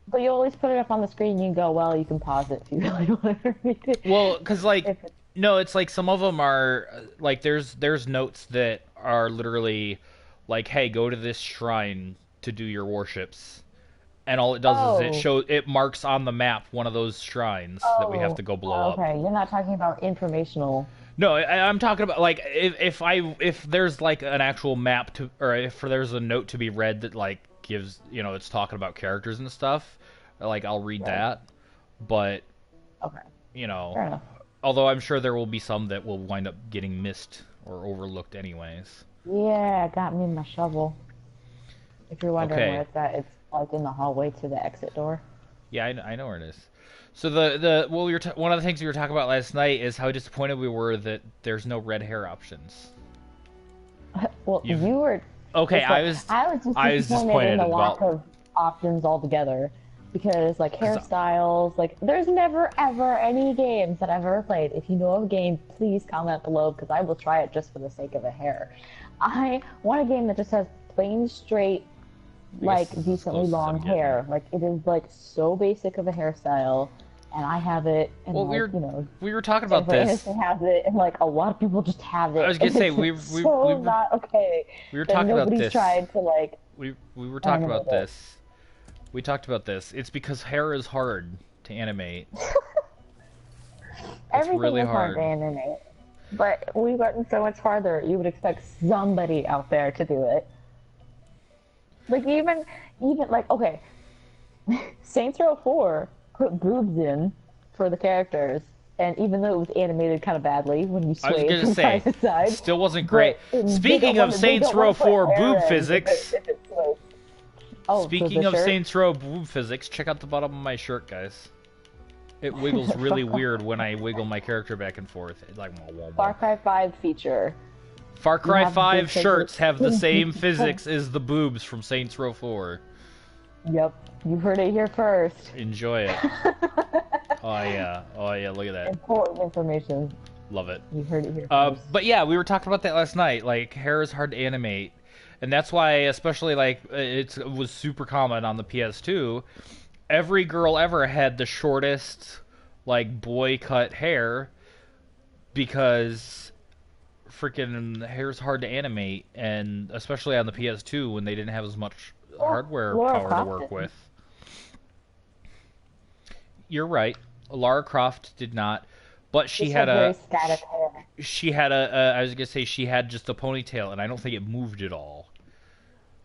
But you always put it up on the screen and you go, well, you can pause it if you really want to read it. Well, because, like, no, it's like some of them are, like, there's notes that are literally, like, hey, go to this shrine to do your worships. And all it does is it marks on the map one of those shrines that we have to go blow up. Okay, you're not talking about informational. No, I'm talking about, like, if there's, like, an actual map to, or if there's a note to be read that, like, gives, you know, it's talking about characters and stuff, like, I'll read that, but, you know, although I'm sure there will be some that will wind up getting missed or overlooked anyways. Yeah, got me my shovel. If you're wondering Okay. where it's at, it's like in the hallway to the exit door. Yeah, I know where it is. So well, one of the things we were talking about last night is how disappointed we were that there's no red hair options. Well, You've- you were. Okay, I was just I was disappointed in the lack about. of options altogether, because like hairstyles, like there's never ever any games that I've ever played. If you know of a game, please comment below because I will try it just for the sake of the hair. I want a game that just has plain straight, like this is decently close as long I'm getting. hair. Like it is like so basic of a hairstyle, and I have it. And Well, like, you know, we were talking about Jennifer this. Aniston has it, and like a lot of people just have it. I was gonna and say it's we so were not okay. we were that talking about nobody's this. tried to like. We were talking about animate it. this. We talked about this. It's because hair is hard to animate. Everything really is hard to hard. animate, but we've gotten so much farther. You would expect somebody out there to do it. Like even like okay, Saints Row 4 put boobs in for the characters, and even though it was animated kind of badly when you I was swayed gonna from say, side to side, still wasn't great. but they Speaking don't of wanna- they Saints don't Row wanna put 4 hair boob in if physics. if it sways. Oh, so Speaking the of shirt? Saints Row boob physics, check out the bottom of my shirt, guys. It wiggles really weird when I wiggle my character back and forth. It's like wah, wah, wah. Far Cry 5 feature. Far Cry have 5 big shirts physics. have the same physics as the boobs from Saints Row 4. Yep, you heard it here first. Enjoy it. Oh yeah, look at that. Important information. Love it. You heard it here first. But yeah, we were talking about that last night. Like, hair is hard to animate, and that's why, especially like it was super common on the PS2. Every girl ever had the shortest, like boy cut hair, because freaking hair's hard to animate, and especially on the PS2 when they didn't have as much hardware Lara power Croft to work didn't. with. You're right. Lara Croft did not, but she Just had very a static hair. she had a I was gonna say she had just a ponytail, and I don't think it moved at all.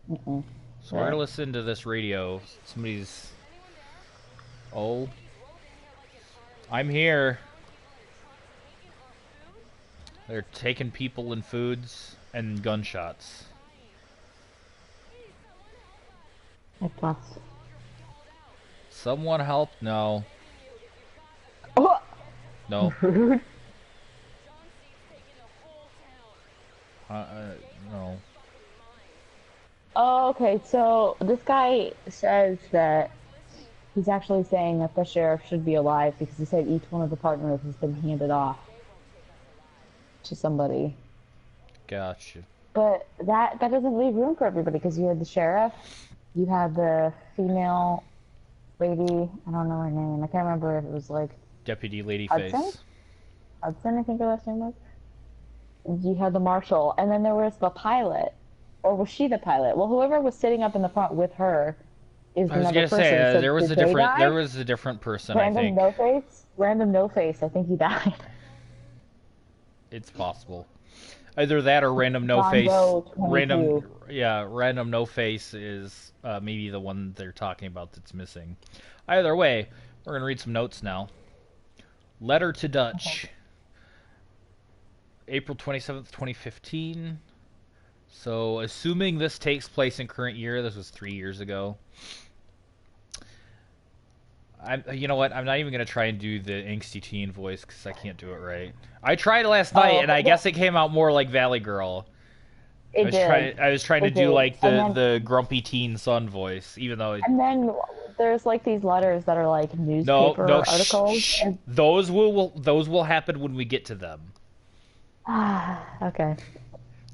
Mm-mm. So we're gonna listen to this radio. Somebody's. Oh. I'm here. They're taking people and foods and gunshots. Plus. Someone help? No. Oh! No. Rude. No. Oh, okay, so this guy says that he's actually saying that the sheriff should be alive because he said each one of the partners has been handed off to somebody. Gotcha. But that doesn't leave room for everybody because you had the sheriff, you had the female lady, I don't know her name, I can't remember if it was like Deputy Hudson? Ladyface. Hudson, I think her last name was. You had the marshal, and then there was the pilot. Or was she the pilot? Well, whoever was sitting up in the front with her is I was another gonna person. say So there was did a they different die? there was a different person. I Random think no face. Random no face. I think he died. it's possible. Either that or random no face. Bonzo 22. Random no face is maybe the one they're talking about that's missing. Either way, we're gonna read some notes now. Letter to Dutch. April 27th, 2015. So, assuming this takes place in current year, this was 3 years ago. You know what? I'm not even gonna try and do the angsty teen voice because I can't do it right. I tried last night, and I guess it came out more like Valley Girl. It did. I was trying to It do did. like And the grumpy teen son voice, even though. And then there's like these letters that are like No, newspaper no, articles. shh. Those will happen when we get to them. Okay.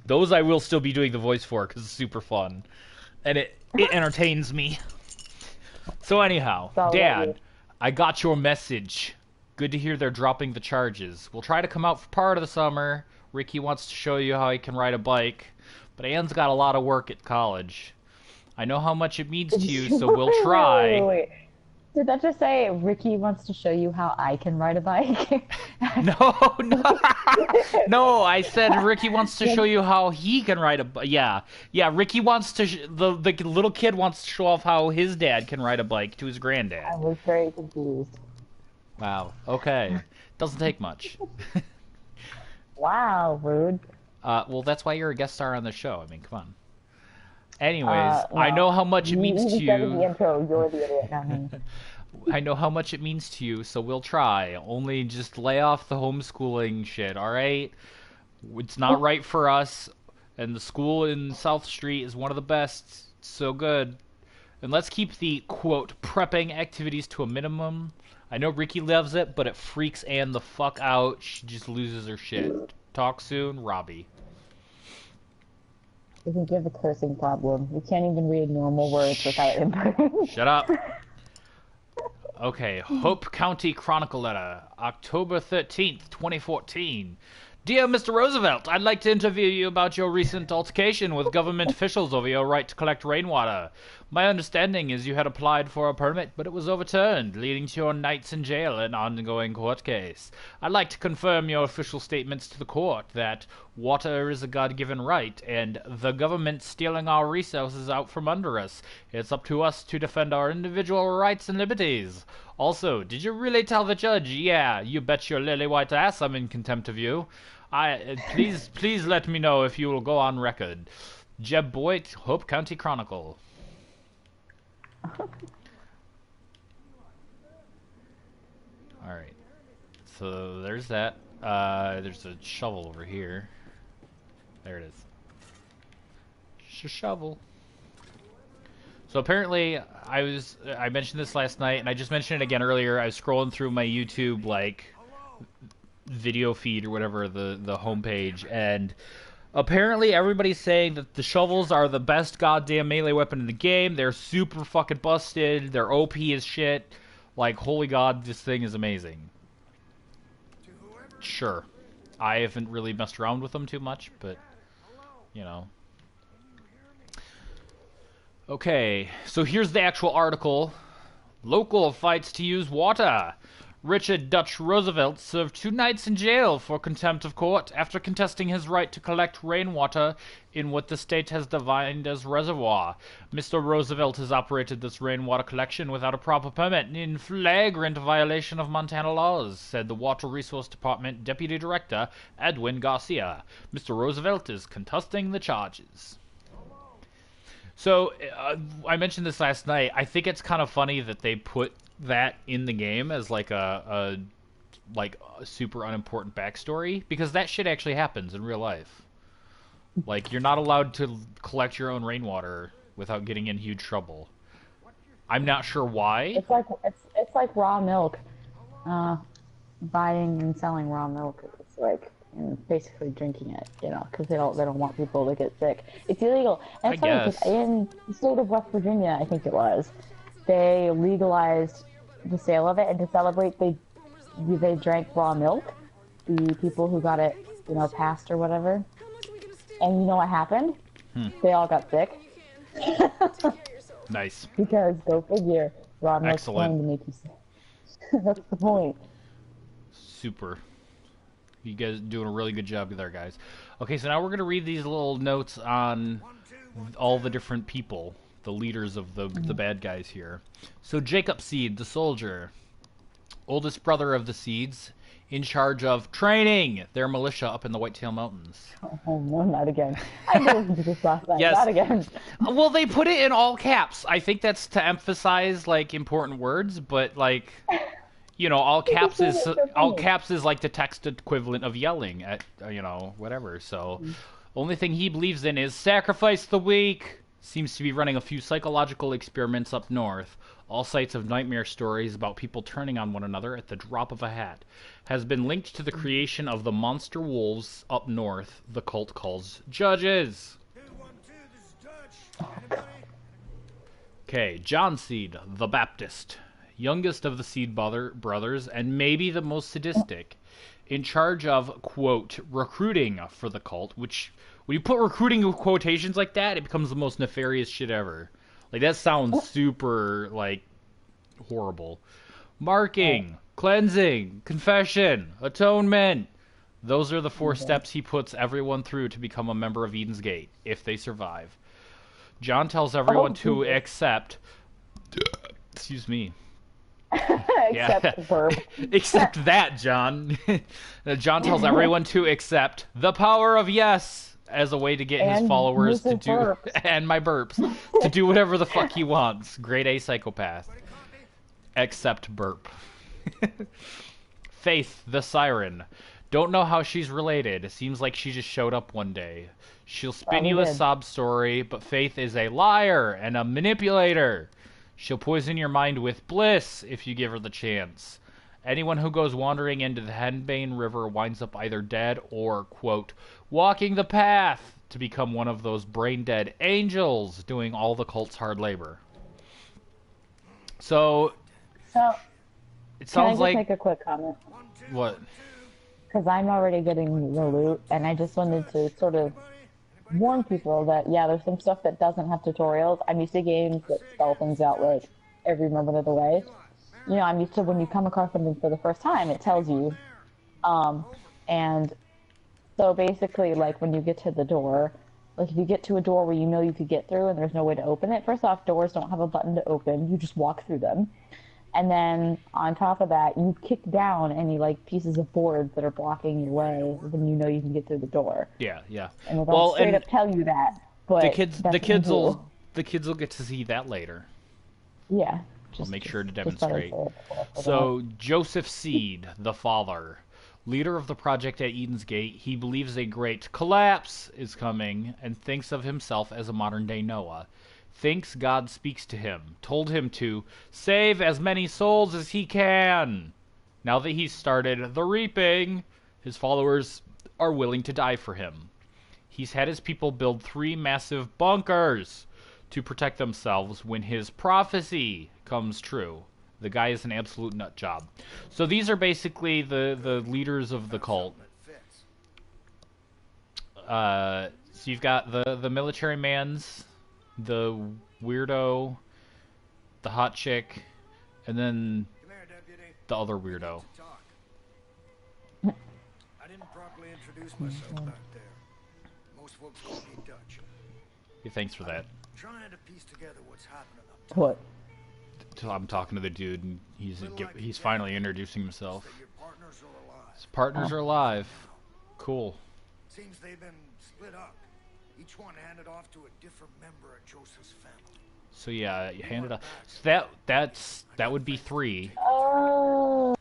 Those I will still be doing the voice for because it's super fun, and it entertains me. So anyhow, all Dad, right. I got your message. Good to hear they're dropping the charges. We'll try to come out for part of the summer. Ricky wants to show you how he can ride a bike, but Anne's got a lot of work at college. I know how much it means to you, so we'll try. Wait. Did that just say Ricky wants to show you how I can ride a bike? No, no. I said Ricky wants to show you how he can ride a bike. Yeah. Ricky wants to. The little kid wants to show off how his dad can ride a bike to his granddad. I was very confused. Wow. Okay. Doesn't take much. Wow, rude. Well, that's why you're a guest star on the show. I mean, come on. Anyways, No. I know how much it means to You said in the you. intro, you're the idiot, not me. I know how much it means to you, so we'll try. Only just lay off the homeschooling shit, alright? It's not right for us, and the school in South Street is one of the best. It's so good. And let's keep the, quote, prepping activities to a minimum. I know Ricky loves it, but it freaks Anne the fuck out. She just loses her shit. Talk soon, Robbie. I think you have a cursing problem. You can't even read normal words without input. Shut up. Okay, Hope County Chronicle letter, October 13th, 2014. Dear Mr. Roosevelt, I'd like to interview you about your recent altercation with government officials over your right to collect rainwater. My understanding is you had applied for a permit, but it was overturned, leading to your nights in jail and ongoing court case. I'd like to confirm your official statements to the court that water is a God-given right, and the government stealing our resources out from under us. It's up to us to defend our individual rights and liberties. Also, did you really tell the judge? Yeah, you bet your lily white ass I'm in contempt of you. Please let me know if you will go on record. Jeb Boyd, Hope County Chronicle. Alright. So there's that. There's a shovel over here. There it is. Just a shovel. So apparently, I mentioned this last night, and I just mentioned it again earlier. I was scrolling through my YouTube, like, video feed or whatever, the homepage, and apparently everybody's saying that the shovels are the best goddamn melee weapon in the game. They're super fucking busted. They're OP as shit. Like, holy god, this thing is amazing. Sure. I haven't really messed around with them too much, but, you know. Okay, so here's the actual article. Local fights to use water. Richard Dutch Roosevelt served 2 nights in jail for contempt of court after contesting his right to collect rainwater in what the state has defined as reservoir. Mr. Roosevelt has operated this rainwater collection without a proper permit in flagrant violation of Montana laws, said the Water Resource Department Deputy Director Edwin Garcia. Mr. Roosevelt is contesting the charges. So, I mentioned this last night. I think it's kind of funny that they put that in the game as like a super unimportant backstory, because that shit actually happens in real life. Like, you're not allowed to collect your own rainwater without getting in huge trouble. I'm not sure why. It's like raw milk. Buying and selling raw milk. It's like, and basically drinking it, you know, because they don't want people to get sick. It's illegal. And it's funny because in the state of West Virginia, I think it was, they legalized the sale of it, and to celebrate, they drank raw milk. The people who got it, you know, passed or whatever. And you know what happened? They all got sick. Nice. Because go figure, raw milk's Excellent. going to make you sick. That's the point. Super. You guys doing a really good job there, guys. Okay, so now we're going to read these little notes on all the different people, the leaders of the bad guys here. So Jacob Seed, the soldier, oldest brother of the Seeds, in charge of training their militia up in the Whitetail Mountains. Oh no, not again. I listened to this last night. Yes. Not again. Well, they put it in all caps. I think that's to emphasize, like, important words, but, like... You know, all caps is like the text equivalent of yelling at, you know, whatever. So, only thing he believes in is sacrifice the weak. Seems to be running a few psychological experiments up north. All sites of nightmare stories about people turning on one another at the drop of a hat. Has been linked to the creation of the monster wolves up north the cult calls judges. Okay, John Seed, the Baptist. Youngest of the Seed brothers, and maybe the most sadistic, in charge of, quote, recruiting for the cult, which, when you put recruiting in quotations like that, it becomes the most nefarious shit ever. Like, that sounds super, like, horrible. Marking, cleansing, confession, atonement. Those are the 4 steps he puts everyone through to become a member of Eden's Gate, if they survive. John tells everyone to accept... Excuse me. Except the verb. Except that, John. John tells everyone to accept the power of yes as a way to get his And followers to Mrs. do Burps. and my burps to do whatever the fuck he wants. Grade A psychopath. Except burp. Faith, the siren. Don't know how she's related. It seems like she just showed up one day. She'll spin you a sob story, but Faith is a liar and a manipulator. She'll poison your mind with bliss if you give her the chance. Anyone who goes wandering into the Henbane River winds up either dead or, quote, walking the path to become one of those brain-dead angels doing all the cult's hard labor. So it can I sounds just like... make a quick comment? What? Because I'm already getting the loot, and I just wanted to sort of warn people that, yeah, there's some stuff that doesn't have tutorials. I'm used to games that spell things out, like, every moment of the way. You know, I'm used to when you come across something for the first time, it tells you. And so basically, like, when you get to the door, like, if you get to a door where you know you could get through and there's no way to open it, first off, doors don't have a button to open. You just walk through them. And then, on top of that, you kick down any, like, pieces of boards that are blocking your way when you know you can get through the door. Yeah, yeah. And they don't straight up tell you that. But the kids will get to see that later. Yeah. I'll make sure to demonstrate. So, Joseph Seed, the father, leader of the project at Eden's Gate, he believes a great collapse is coming and thinks of himself as a modern-day Noah. Thinks God speaks to him, told him to save as many souls as he can. Now that he's started the reaping, his followers are willing to die for him. He's had his people build 3 massive bunkers to protect themselves when his prophecy comes true. The guy is an absolute nut job. So these are basically the leaders of the cult. So you've got the military mans, the weirdo, the hot chick, and then the other weirdo. I didn't properly introduce myself back there. Most folks call me Dutch. Yeah, thanks for that. Trying to piece together what's happening up top. What? I'm talking to the dude, and he's finally introducing himself. Your partners are alive. His partners are alive. Cool. Seems they've been split up. Each one handed off to a different member of Joseph's family. So yeah, you handed off. So that would be 3. Oh.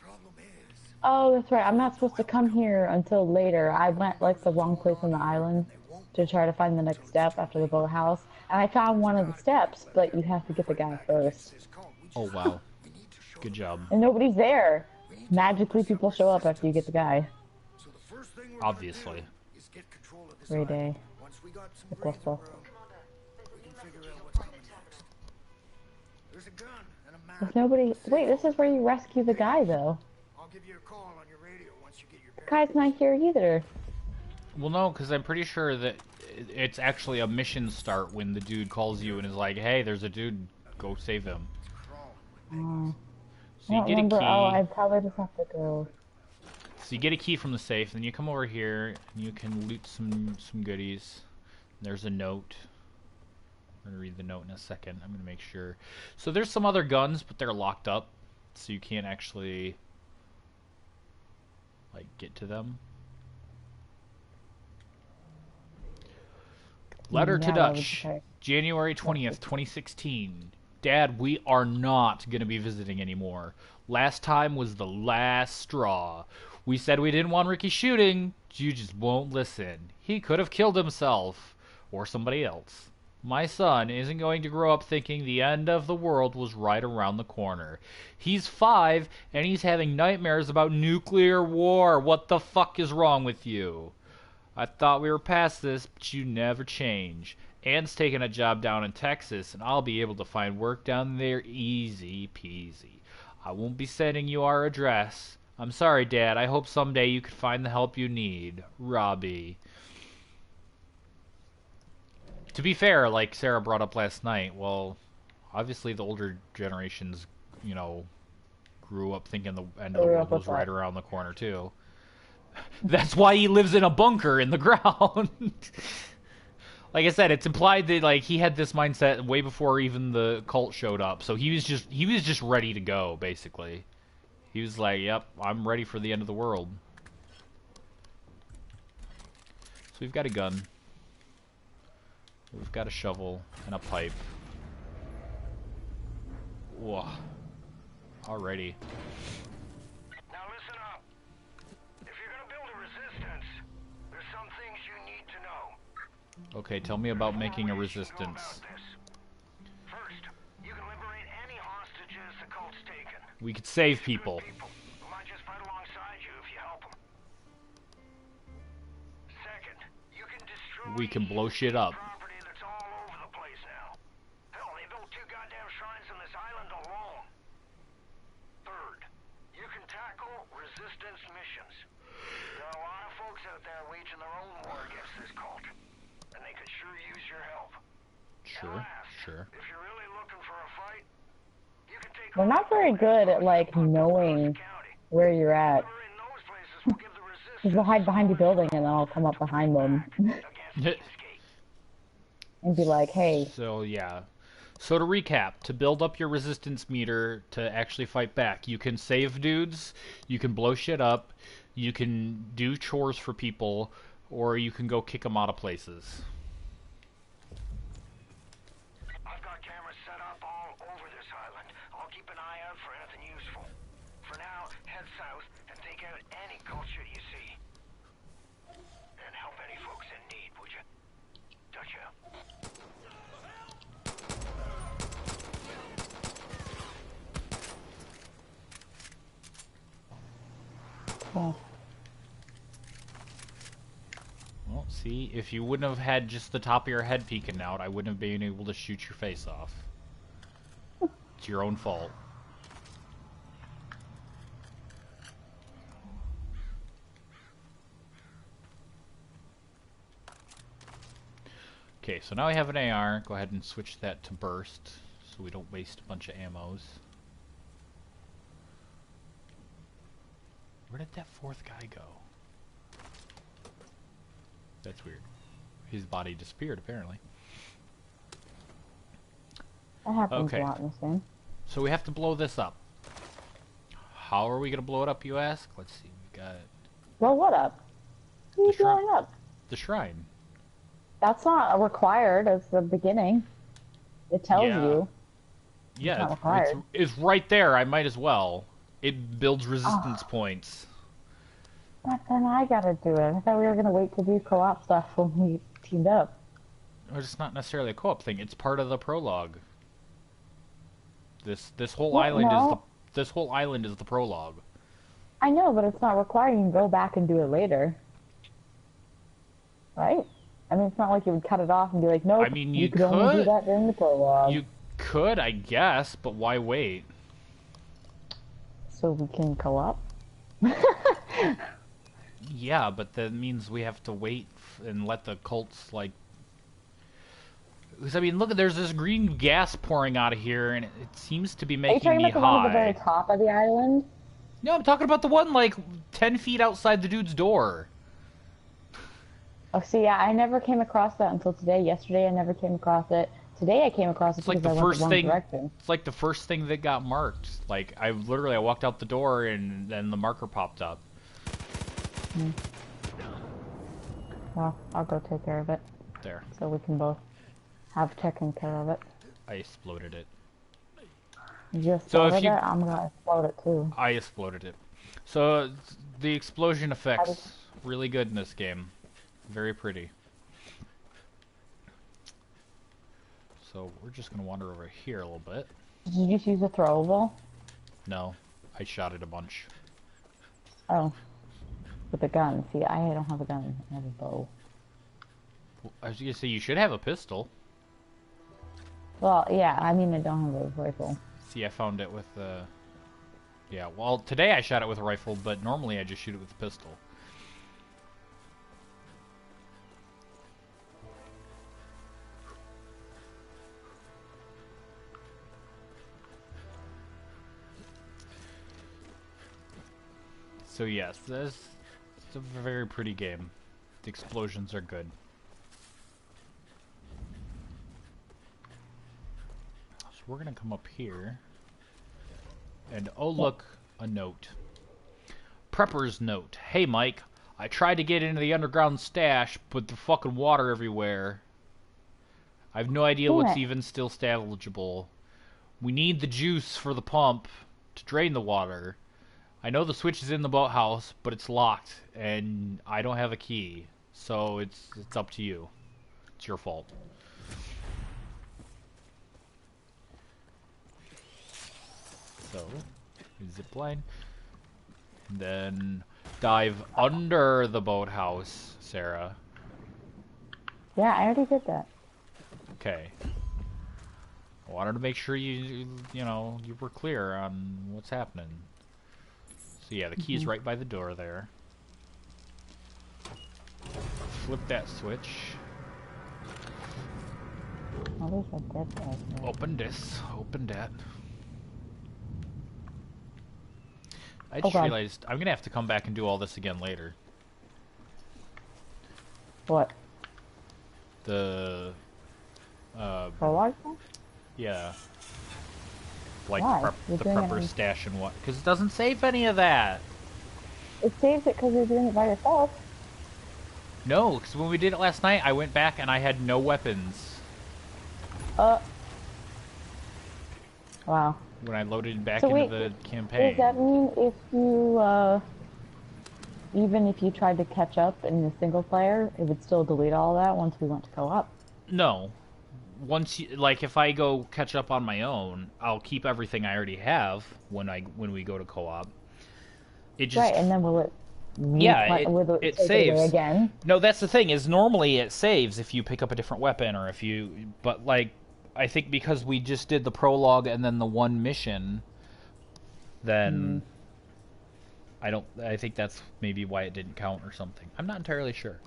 Problem is, Oh, that's right. I'm not supposed to come here until later. I went, like, the wrong place on the island to try to find the next step after the boathouse. And I found one of the steps, but you have to get the guy first. Oh wow, good job. And nobody's there. Magically, people show up after you get the guy. so the first thing we're Obviously. is get control of this Every island. day. Once we got some Plus brains stuff. around, we can figure out what's coming next. There's a gun and a map. There's nobody. Wait, this is where you rescue the guy, though. I'll give you a call on your radio once you get your The guy's not here either. Well, no, because I'm pretty sure that it's actually a mission start when the dude calls you and is like, "Hey, there's a dude. Go save him." Oh. So I you don't get a remember. key. Oh, I probably just have to go. So you get a key from the safe, then you come over here and you can loot some goodies. There's a note. I'm gonna read the note in a second. I'm gonna make sure. So there's some other guns, but they're locked up, so you can't actually like get to them. Letter to Yeah, that was Dutch, okay. January 20th, 2016. Dad, we are not going to be visiting anymore. Last time was the last straw. We said we didn't want Ricky shooting. You just won't listen. He could have killed himself. Or somebody else. My son isn't going to grow up thinking the end of the world was right around the corner. He's 5, and he's having nightmares about nuclear war. What the fuck is wrong with you? I thought we were past this, but you never change. Ann's taking a job down in Texas, and I'll be able to find work down there easy peasy. I won't be sending you our address. I'm sorry, Dad. I hope someday you can find the help you need. Robbie. To be fair, like Sarah brought up last night, well, obviously the older generations, you know, grew up thinking the end of the world was right around the corner, too. That's why he lives in a bunker in the ground. Like I said, it's implied that like he had this mindset way before even the cult showed up. So he was just ready to go, basically. He was like, "Yep, I'm ready for the end of the world." So we've got a gun. We've got a shovel and a pipe. Whoa. Alrighty. Now listen up. If you're gonna build a resistance, there's some things you need to know. Okay, tell me about making a Four ways you can go resistance. about this. First, you can liberate any hostages the cult's taken. We could save Good people. people who might just fight alongside you if you help them. Second, you can destroy We can blow shit up. property that's all over the place now. Hell, they built 2 goddamn shrines on this island alone. Third, you can tackle resistance missions. There are a lot of folks out there waging their own war against this cult, and they could sure use your help. Sure, And last, sure. if you're really looking for a fight, you can take We're not very good at, like, knowing where you're at. Liberating those places will give the resistance Because they'll hide behind your building and then I'll come up behind them against Kingsgate. and be like, hey, So, yeah. So to recap, to build up your resistance meter to actually fight back, you can save dudes, you can blow shit up, you can do chores for people, or you can go kick them out of places. I've got cameras set up all over this island. I'll keep an eye out for anything useful. For now, head south and take out any cult shit you see. And help any folks in need, would you? Touch out. oh, Well, see, if you wouldn't have had just the top of your head peeking out, I wouldn't have been able to shoot your face off. It's your own fault. Okay, so now I have an AR. Go ahead and switch that to burst, so we don't waste a bunch of ammos. Where did that fourth guy go? That's weird. His body disappeared, apparently. that happens Okay. a lot in this game. So we have to blow this up. How are we gonna blow it up, you ask? Let's see, we got Well, what up? Who are you The shrine. blowing up? the shrine. That's not required as the beginning. It tells Yeah. you. Yeah, not required. it's right there. I might as well. It builds resistance points. But then I gotta do it. I thought we were gonna wait to do co-op stuff when we teamed up. Or it's not necessarily a co-op thing. It's part of the prologue. This whole Well, island is no. this whole island is the prologue. I know, but it's not required. You can go back and do it later. Right? I mean, it's not like you would cut it off and be like, nope, I mean, you could only do could. that during the prologue. You could, I guess, but why wait? So we can co-op? Yeah, but that means we have to wait and let the cults, like... Because, I mean, look, there's this green gas pouring out of here, and it seems to be Are you making talking me about the one at the very high. top of the island? No, I'm talking about the one, like, 10 feet outside the dude's door. Oh, see, yeah, I never came across that until today. Yesterday, I never came across it. Today, I came across it It's like because the I went first the wrong thing. direction. It's like the first thing that got marked. Like I walked out the door and then the marker popped up. Well, I'll go take care of it, There, so we can both have taken care of it. I exploded it. You So if exploded you- it, I'm gonna explode it too. I exploded it. So the explosion effects really good in this game. Very pretty. So we're just gonna wander over here a little bit. Did you just use a throwable? No, I shot it a bunch. Oh. With a gun. See, I don't have a gun. I have a bow. I was gonna say you should have a pistol. Well, yeah, I mean, I don't have a rifle. See, I found it with yeah, well, today I shot it with a rifle, but normally I just shoot it with a pistol. So yes, it's a very pretty game. The explosions are good. So we're gonna come up here. And oh look, a note. Prepper's note. Hey Mike, I tried to get into the underground stash, but the fucking water everywhere. I have no idea Damn what's it. even still salvageable. We need the juice for the pump to drain the water. I know the switch is in the boathouse, but it's locked, and I don't have a key. So it's up to you. It's your fault. So, zip line. And then dive under the boathouse, Sarah. Yeah, I already did that. Okay. I wanted to make sure you were clear on what's happening. So yeah, the key's right by the door there. Flip that switch. Oh, there's a dead guy here. Open this. Open that. I Oh, just God. realized I'm gonna have to come back and do all this again later. What? The Prologue? yeah. Like Why? You're the doing it prepper on- stash and what? Because it doesn't save any of that. It saves it because you're doing it by yourself. No, because when we did it last night, I went back and I had no weapons Wow. when I loaded back So into wait, the campaign. Does that mean if you, even if you tried to catch up in the single player, it would still delete all that once we went to co-op? No. Once you, like, if I go catch up on my own, I'll keep everything I already have when we go to co-op. It just Right, and then will it... Yeah, will it take saves. away again? No, that's the thing, is normally it saves if you pick up a different weapon or if you... But, like, I think because we just did the prologue and then the one mission, then... I think that's maybe why it didn't count or something. I'm not entirely sure.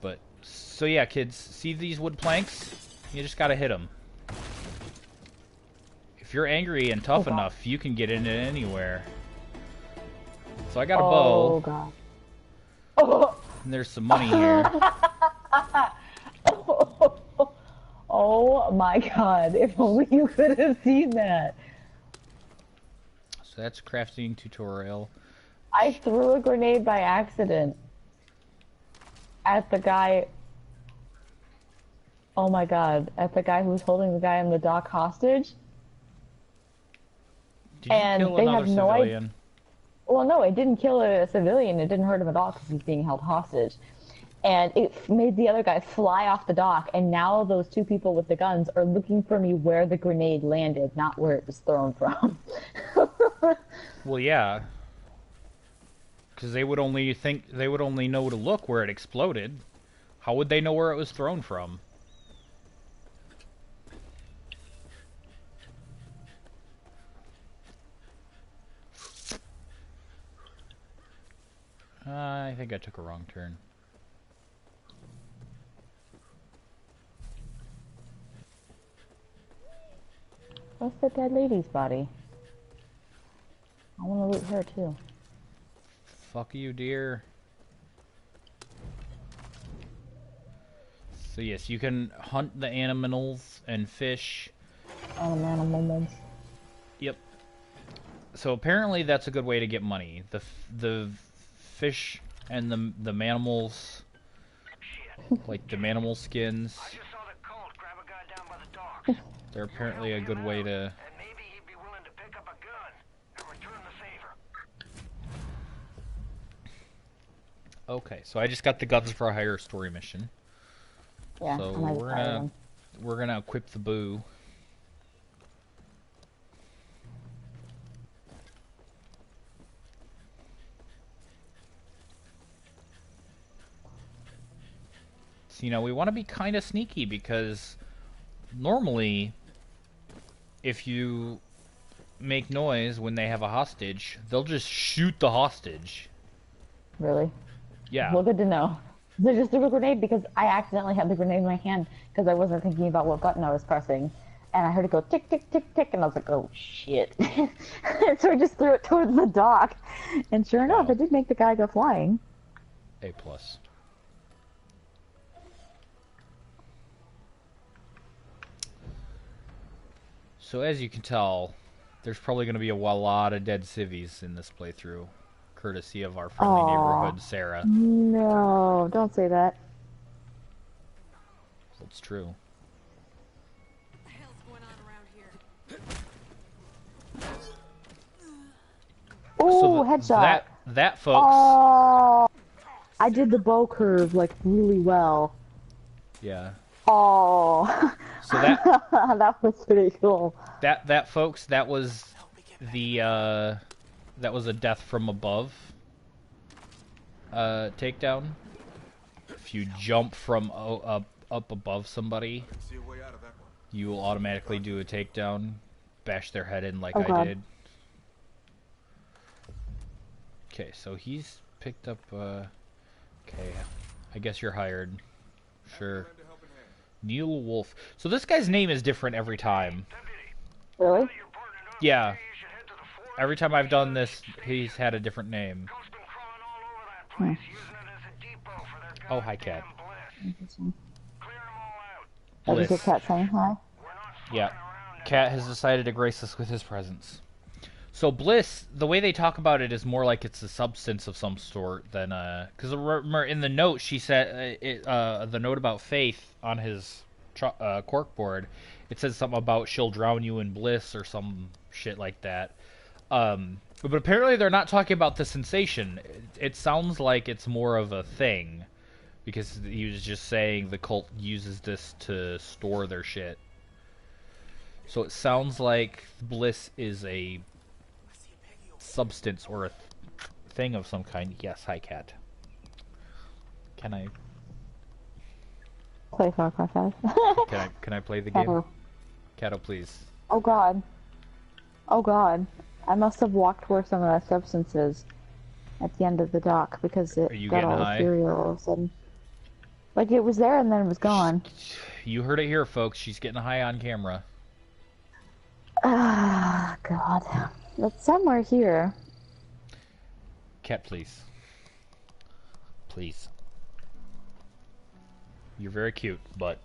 But, so yeah, kids, see these wood planks? You just gotta hit them. If you're angry and tough enough, you can get in it anywhere. So I got a bow. Oh, God. Oh! And there's some money here. Oh my God, if only you could have seen that. So that's a crafting tutorial. I threw a grenade by accident at the guy. Oh my God, at the guy who was holding the guy on the dock hostage. Did you And kill they another have no civilian? Well, no, it didn't kill a civilian. It didn't hurt him at all because he's being held hostage. And it made the other guy fly off the dock. And now those two people with the guns are looking for me where the grenade landed, not where it was thrown from. Well, yeah. Because they would only know to look where it exploded. How would they know where it was thrown from? I think I took a wrong turn. What's the dead lady's body? I want to loot her too. Fuck you, dear. So yes, you can hunt the animals and fish. Animals. Yep. So apparently that's a good way to get money. The fish and the manimals, like the manimal skins, I just saw the cult grab a guy down by the docks. they're apparently a good way to... And maybe he'd be willing to pick up a gun and return the favor. Okay, so I just got the Guns for Hire story mission. Yeah, So I might fire them. we're gonna equip the boo. So, you know, we want to be kind of sneaky because normally, if you make noise when they have a hostage, they'll just shoot the hostage. Really? Yeah. Well, good to know. They just threw a grenade because I accidentally had the grenade in my hand because I wasn't thinking about what button I was pressing. And I heard it go tick, tick, tick, tick, and I was like, oh, shit. So I just threw it towards the dock. And sure enough, it did make the guy go flying. A plus. So as you can tell, there's probably going to be a lot of dead civvies in this playthrough. courtesy of our friendly neighborhood Sarah. No, don't say that. It's true. What the hell's going on around here? Oh, headshot. That folks. Oh, I did the bow curve like really well. Yeah. Oh, So that that was pretty cool. that folks, that was the that was a death from above takedown. If you jump from up above somebody, you will automatically do a takedown, bash their head in like I did. Okay, so he's picked up okay, I guess you're hired. Sure. Neil Wolf. So this guy's name is different every time. Really? Yeah. Every time I've done this, he's had a different name. Oh, hi, Cat. Oh, is your Bliss. cat saying hi? Yeah. Cat has decided to grace us with his presence. So Bliss, the way they talk about it is more like it's a substance of some sort than because remember in the note she said the note about Faith on his corkboard, it says something about she'll drown you in bliss or some shit like that. But apparently they're not talking about the sensation. It sounds like it's more of a thing because he was just saying the cult uses this to store their shit. So it sounds like bliss is a substance or a thing of some kind. Yes, hi, Cat. Can I Play Far Cry 5. can I play the game? Cato, please. Oh god. Oh god. I must have walked where some of that substance is at the end of the dock because it got all ethereal all of a sudden. Like it was there and then it was gone. You heard it here, folks. She's getting high on camera. Ah, god. It's somewhere here. Cat, please. Please. You're very cute, but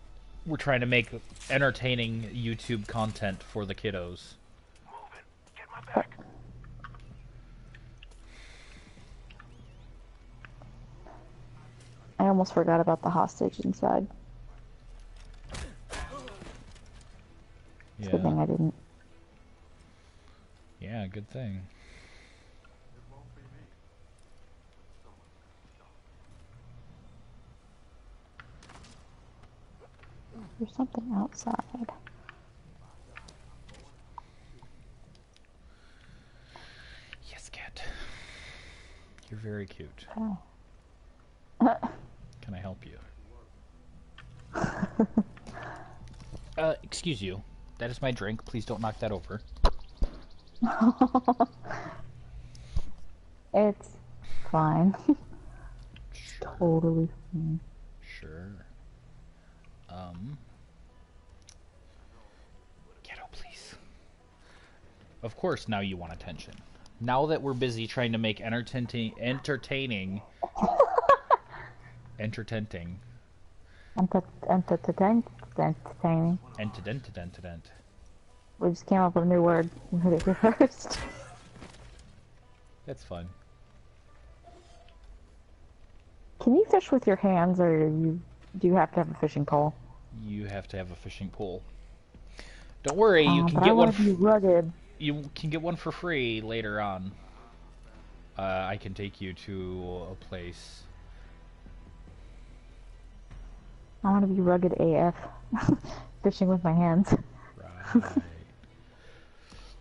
we're trying to make entertaining YouTube content for the kiddos. Get my back. I almost forgot about the hostage inside. It's a good thing I didn't. Yeah, good thing. There's something outside. Yes, Cat. You're very cute. Oh. Can I help you? Excuse you. That is my drink. Please don't knock that over. It's fine. Totally fine. Sure. Ghetto, please. Of course, now you want attention. Now that we're busy trying to make entertaining. Entertaining. We just came up with a new word. You heard it here first. That's fun. Can you fish with your hands, or do you have to have a fishing pole? You have to have a fishing pole. Don't worry, you can but get I one. wanna be rugged. You can get one for free later on. I can take you to a place. I want to be rugged AF. Fishing with my hands. Right.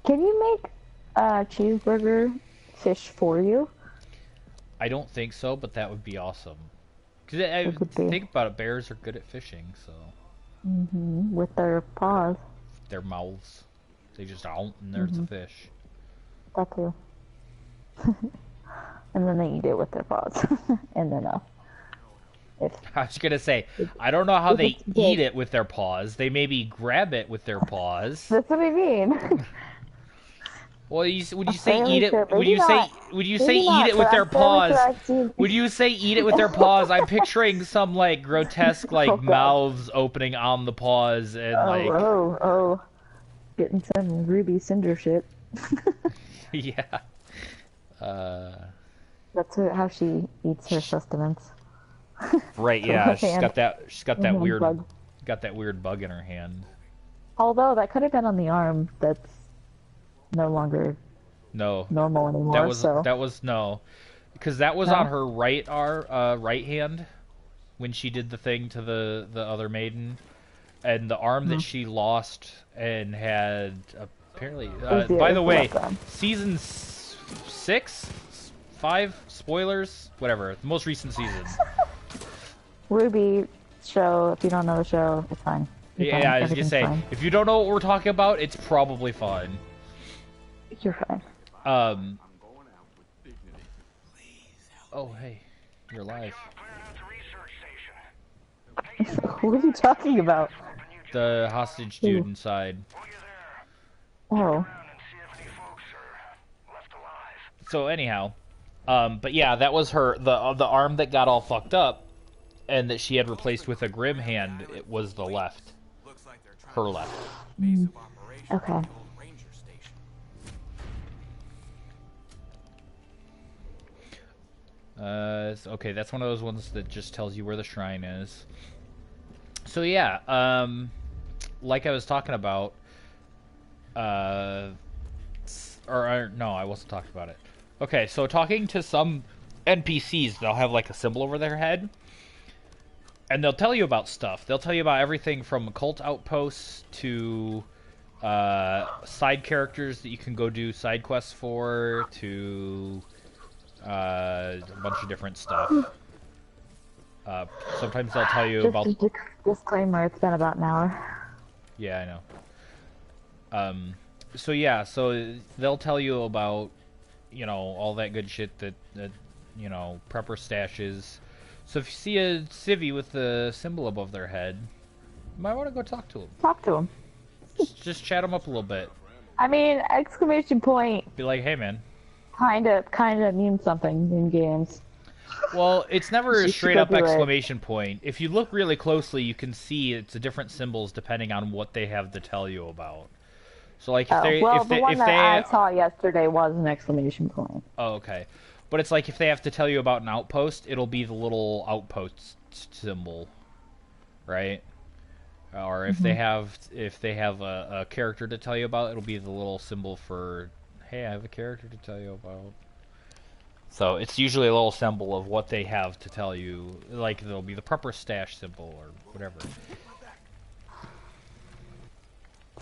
Can you make a cheeseburger fish for you? I don't think so, but that would be awesome. Because think about it, bears are good at fishing, so. With their paws. Their mouths. They just out and there's a fish. That too. And then they eat it with their paws. And then I was gonna say, I don't know how they eat it with their paws. They maybe grab it with their paws. That's what I mean. Well, would you say eat it? Would you say eat it with their paws? Would you say eat it with their paws? I'm picturing some like grotesque like mouths opening on the paws and like. Oh, getting some Ruby Cinder shit. Yeah. That's how she eats her sustenance. Right, The yeah, left hand. she's got The that hand weird bug. bug in her hand. Although that could have been on the arm that's no longer No. normal anymore, so. That was no. Because that was on No? her right hand when she did the thing to the other maiden. And the arm that she lost and had apparently by the way, season 6, 5 spoilers, whatever, the most recent season. Ruby show, if you don't know the show, it's fine. You're Yeah, fine. I was gonna say, Fine. if you don't know what we're talking about, it's probably fun. You're fine. Oh hey, you're alive. What are you talking about? The hostage dude inside. Oh. So anyhow, but yeah, that was her the arm that got all fucked up, and that she had replaced with a grim hand. It was the left, her left. Okay. Okay, that's one of those ones that just tells you where the shrine is. So yeah, like I was talking about, no, I wasn't talking about it. Okay, so talking to some NPCs, they'll have like a symbol over their head, and they'll tell you about stuff. They'll tell you about everything from cult outposts to side characters that you can go do side quests for, to a bunch of different stuff. Sometimes they'll tell you about... Just a disclaimer, it's been about an hour. Yeah, I know. So yeah, so they'll tell you about, you know, all that good shit that you know, prepper stashes. So if you see a civvy with the symbol above their head, you might want to go talk to them. Talk to him. Just chat them up a little bit. I mean, exclamation point Be like, hey man. Kinda means something in games. Well, it's never a straight up do it. exclamation point. If you look really closely, you can see it's different symbols depending on what they have to tell you about. So like if they well, if the they one if that they I saw yesterday was an exclamation point. Oh, okay. But it's like if they have to tell you about an outpost, it'll be the little outpost symbol, right? Or if they have a character to tell you about, it'll be the little symbol for, hey, I have a character to tell you about. So it's usually a little symbol of what they have to tell you. Like there'll be the prepper stash symbol or whatever.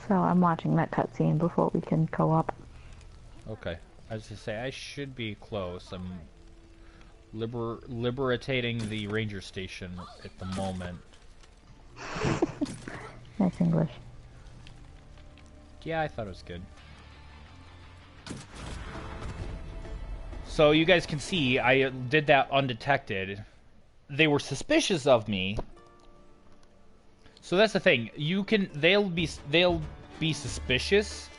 So I'm watching that cutscene before we can co-op. Okay. I was to say I should be close. I'm liberating the ranger station at the moment. Nice English. Yeah, I thought it was good. So you guys can see I did that undetected. They were suspicious of me. So that's the thing. They'll be suspicious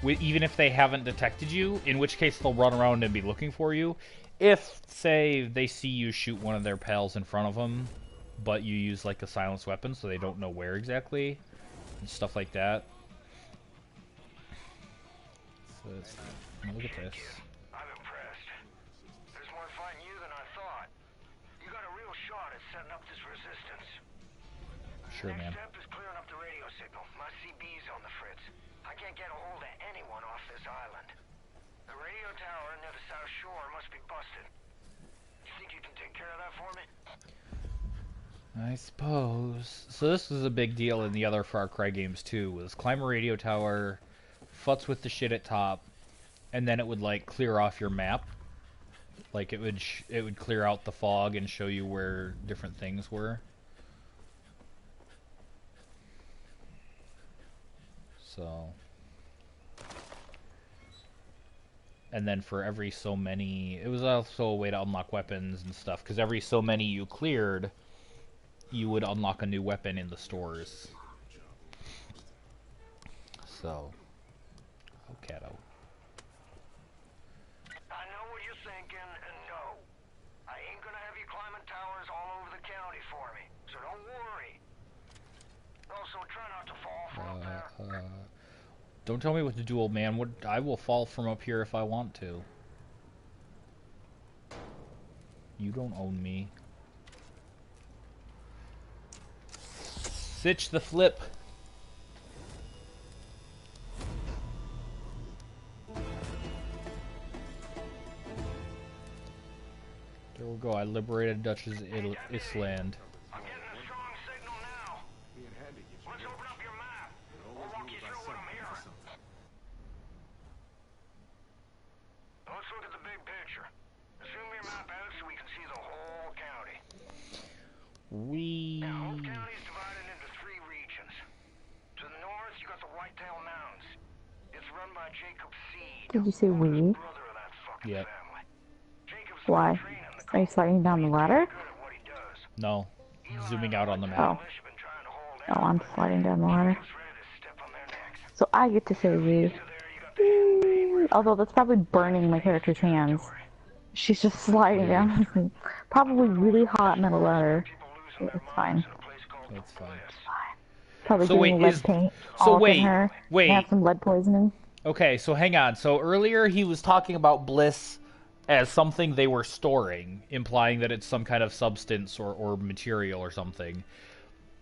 even if they haven't detected you, in which case they'll run around and be looking for you. If, say, they see you shoot one of their pals in front of them, but you use like a silenced weapon so they don't know where exactly, and stuff like that. So look at this. I'm impressed. There's more fighting you than I thought. You got a real shot at setting up this resistance. Sure, man. Next step is clearing up the radio signal. My CB's on the fritz. I can't get a hold of anyone off this island. The radio tower near the south shore must be busted. You think you can take care of that for me? I suppose. So this was a big deal in the other Far Cry games too, was climb a radio tower, futz with the shit at top, and then it would like clear off your map. Like it would clear out the fog and show you where different things were. So, and then for every so many, it was also a way to unlock weapons and stuff, because every so many you cleared, you would unlock a new weapon in the stores. So, oh, Cato. I know what you're thinking, and no. I ain't gonna have you climbing towers all over the county for me, so don't worry. Also, try not to fall from up there. Don't tell me what to do, old man. I will fall from up here if I want to. You don't own me. Sitch the flip. There we go. I liberated Dutch's Island. I'm getting a strong signal now. Let's open up your map. I'll walk you through what I'm hearing. Let's look at the big picture. Zoom your map out so we can see the whole county. Now, Hope County is divided into 3 regions. To the north, you got the Whitetail Mountains. It's run by Jacob Seed. Did you say we? Brother of that fucking Yep. family. Jacob's Why? training the Are you sliding down the ladder? good at what he does. No. Zooming out on the map. Oh. Militia been trying to hold Oh, out. I'm sliding down the ladder. Jacob's ready to step on their necks. So I get to say we. So there you got the Main River. Although that's probably burning my character's hands. She's just sliding down. Probably really hot metal ladder. It's fine. That's fine. Probably So getting wait, lead is- paint so all up wait, in her. wait. And have some lead poisoning. Okay, so hang on. So earlier he was talking about bliss as something they were storing, implying that it's some kind of substance or material or something.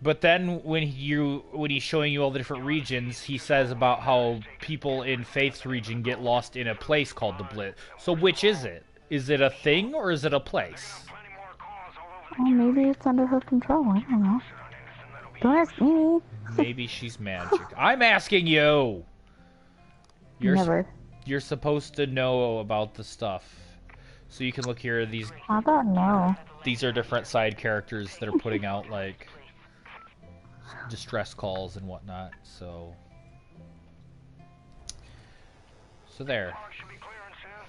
But then when he's showing you all the different regions, he says about how people in Faith's region get lost in a place called the Bliss. So which is it? Is it a thing or is it a place? Oh, maybe it's under her control. I don't know. Don't ask me. Maybe she's magic. I'm asking you. Never. You're supposed to know about the stuff. So you can look here. These I don't know. are different side characters that are putting out like distress calls and whatnot. So there. Park should be clearing soon,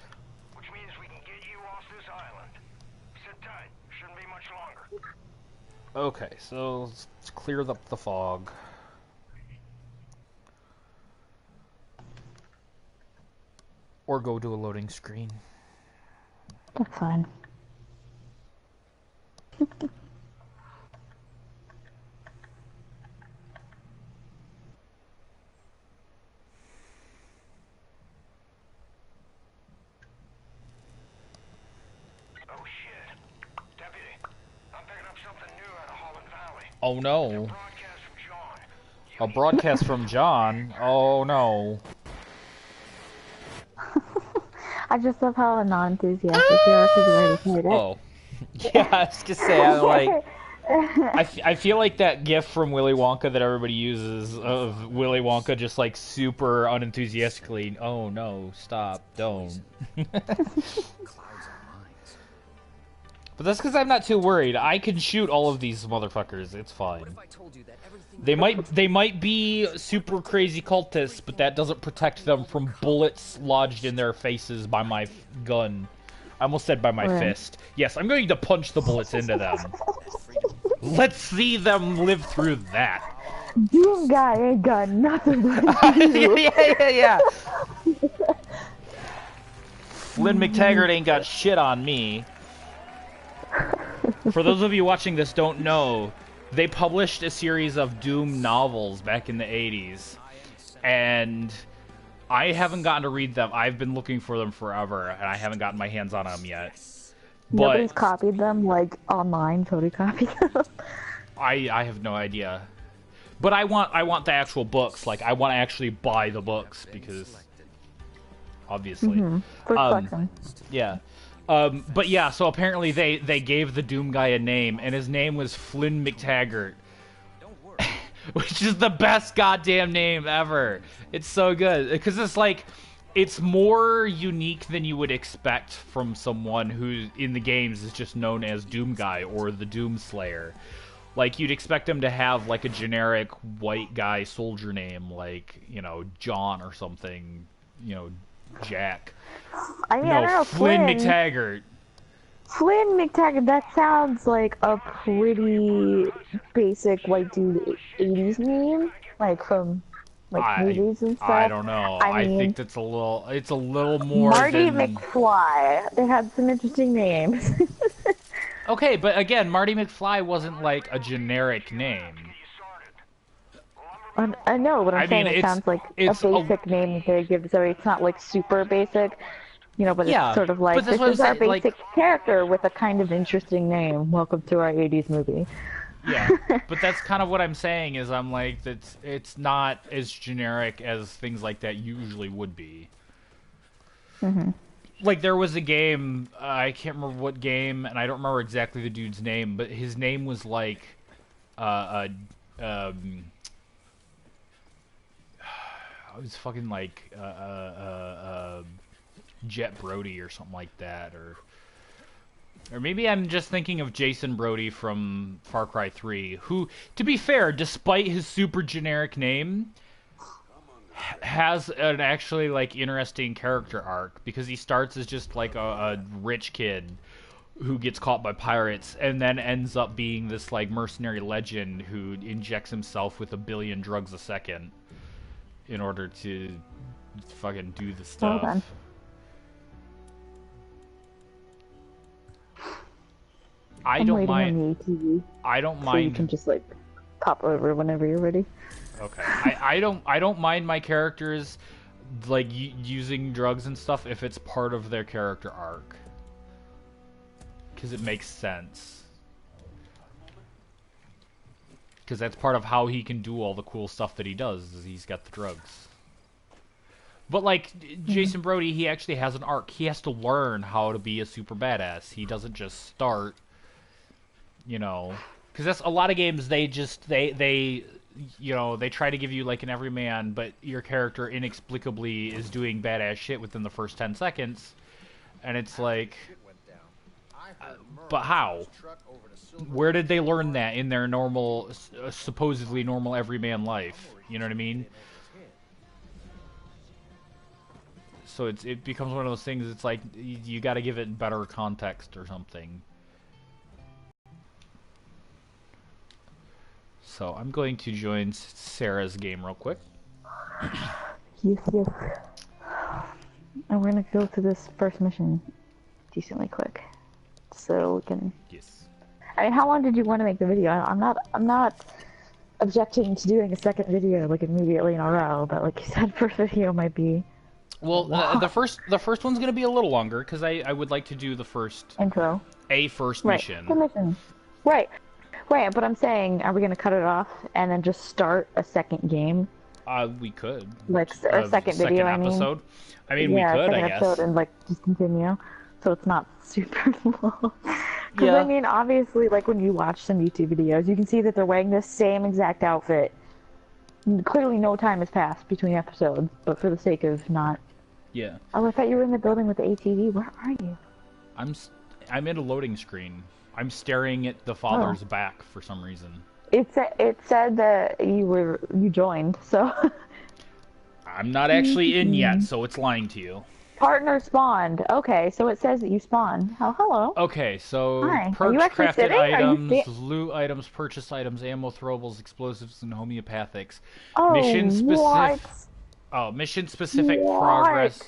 which means we can get you off this island. Sit tight. Shouldn't be much longer. Okay, so let's clear up the fog. Or go to a loading screen. That's fine. Oh shit. Deputy, I'm picking up something new out of Holland Valley. Oh no. Broadcast from John. A broadcast from John. Oh no. I just love how non-enthusiastic you are because you already played it. Oh. Yeah, I was gonna say, I'm like... I feel like that gif from Willy Wonka that everybody uses of Willy Wonka just like super unenthusiastically, oh no, stop, don't. But that's because I'm not too worried. I can shoot all of these motherfuckers. It's fine. They might be super crazy cultists, but that doesn't protect them from bullets lodged in their faces by my gun. I almost said by my fist. Yes, I'm going to punch the bullets into them. Let's see them live through that. You guy ain't got nothing to do. Yeah. Flynn McTaggart ain't got shit on me. For those of you watching this don't know, they published a series of Doom novels back in the 80s. And I haven't gotten to read them. I've been looking for them forever, and I haven't gotten my hands on them yet. But Nobody's copied them, like, online, Cody copied them. I have no idea. But I want the actual books. Like, I want to actually buy the books, because... Obviously. For collection. Yeah. But yeah, so apparently they gave the Doom guy a name, and his name was Flynn McTaggart. Which is the best goddamn name ever. It's so good. Because it's like, it's more unique than you would expect from someone who, in the games, is just known as Doom Guy or the Doom Slayer. Like, you'd expect him to have, like, a generic white guy soldier name, like, you know, John or something, you know, Jack. I mean, I don't know, Flynn McTaggart. Flynn McTaggart, that sounds like a pretty basic white dude 80s name, like from like movies and stuff. I don't know. I mean, think it's a little more Marty than... McFly. They had some interesting names. Okay, but again, Marty McFly wasn't like a generic name. I know, but I'm saying mean, it sounds like a basic name that they give, so it's not like super basic. You know, but Yeah, it's sort of but like, that's this what I'm is our saying, like- basic character with a kind of interesting name. Welcome to our 80s movie. Yeah, but that's kind of what I'm saying. Is I'm like it's not as generic as things like that usually would be. Mm-hmm. Like there was a game, I can't remember what game, and I don't remember exactly the dude's name, but his name was like, it was fucking like Jet Brody or something like that, or maybe I'm just thinking of Jason Brody from Far Cry 3, who, to be fair, despite his super generic name, has an actually like interesting character arc, because he starts as just like a rich kid who gets caught by pirates and then ends up being this like mercenary legend who injects himself with 1 billion drugs a second in order to fucking do the stuff. Well done. I I'm don't waiting mind. on the ATV, I don't so you mind. can just like pop over whenever you're ready. Okay. I don't mind my characters like using drugs and stuff if it's part of their character arc, because it makes sense. Because that's part of how he can do all the cool stuff that he does, is he's got the drugs. But like Jason Brody, he actually has an arc. He has to learn how to be a super badass. He doesn't just start, you know, because that's a lot of games. They you know, they try to give you like an everyman, but your character inexplicably is doing badass shit within the first 10 seconds, and it's like, but how? Where did they learn that in their normal, supposedly normal everyman life? You know what I mean? So it becomes one of those things. It's like you got to give it better context or something. So I'm going to join Sarah's game real quick. Yes, yes. And we're gonna go to this first mission decently quick, so we can. Yes. I mean, how long did you want to make the video? I'm not objecting to doing a second video like immediately in a row, but like you said, first video might be. Well, the first one's gonna be a little longer because I would like to do the first Intro. first Right. mission. The mission. Right. Right, but I'm saying, are we gonna cut it off and then just start a second game? We could. Like a second video, I mean. Episode. I mean, Yeah, we could, second I guess. episode and like just continue, so it's not super long. Because Yeah. I mean, obviously, like when you watch some YouTube videos, you can see that they're wearing the same exact outfit. Clearly, no time has passed between episodes, but for the sake of not. Yeah. Oh, I thought you were in the building with the ATV. Where are you? I'm in a loading screen. I'm staring at the father's back for some reason. It said that you joined, so. I'm not actually in yet, so it's lying to you. Partner spawned. Okay, so it says that you spawned. Oh, hello. Okay, so Hi. Are you perch actually crafted sitting? Are you items, sta- loot items, purchase items, ammo throwables, explosives, and homeopathics. Oh, Mission specific. what? Oh, mission specific What? progress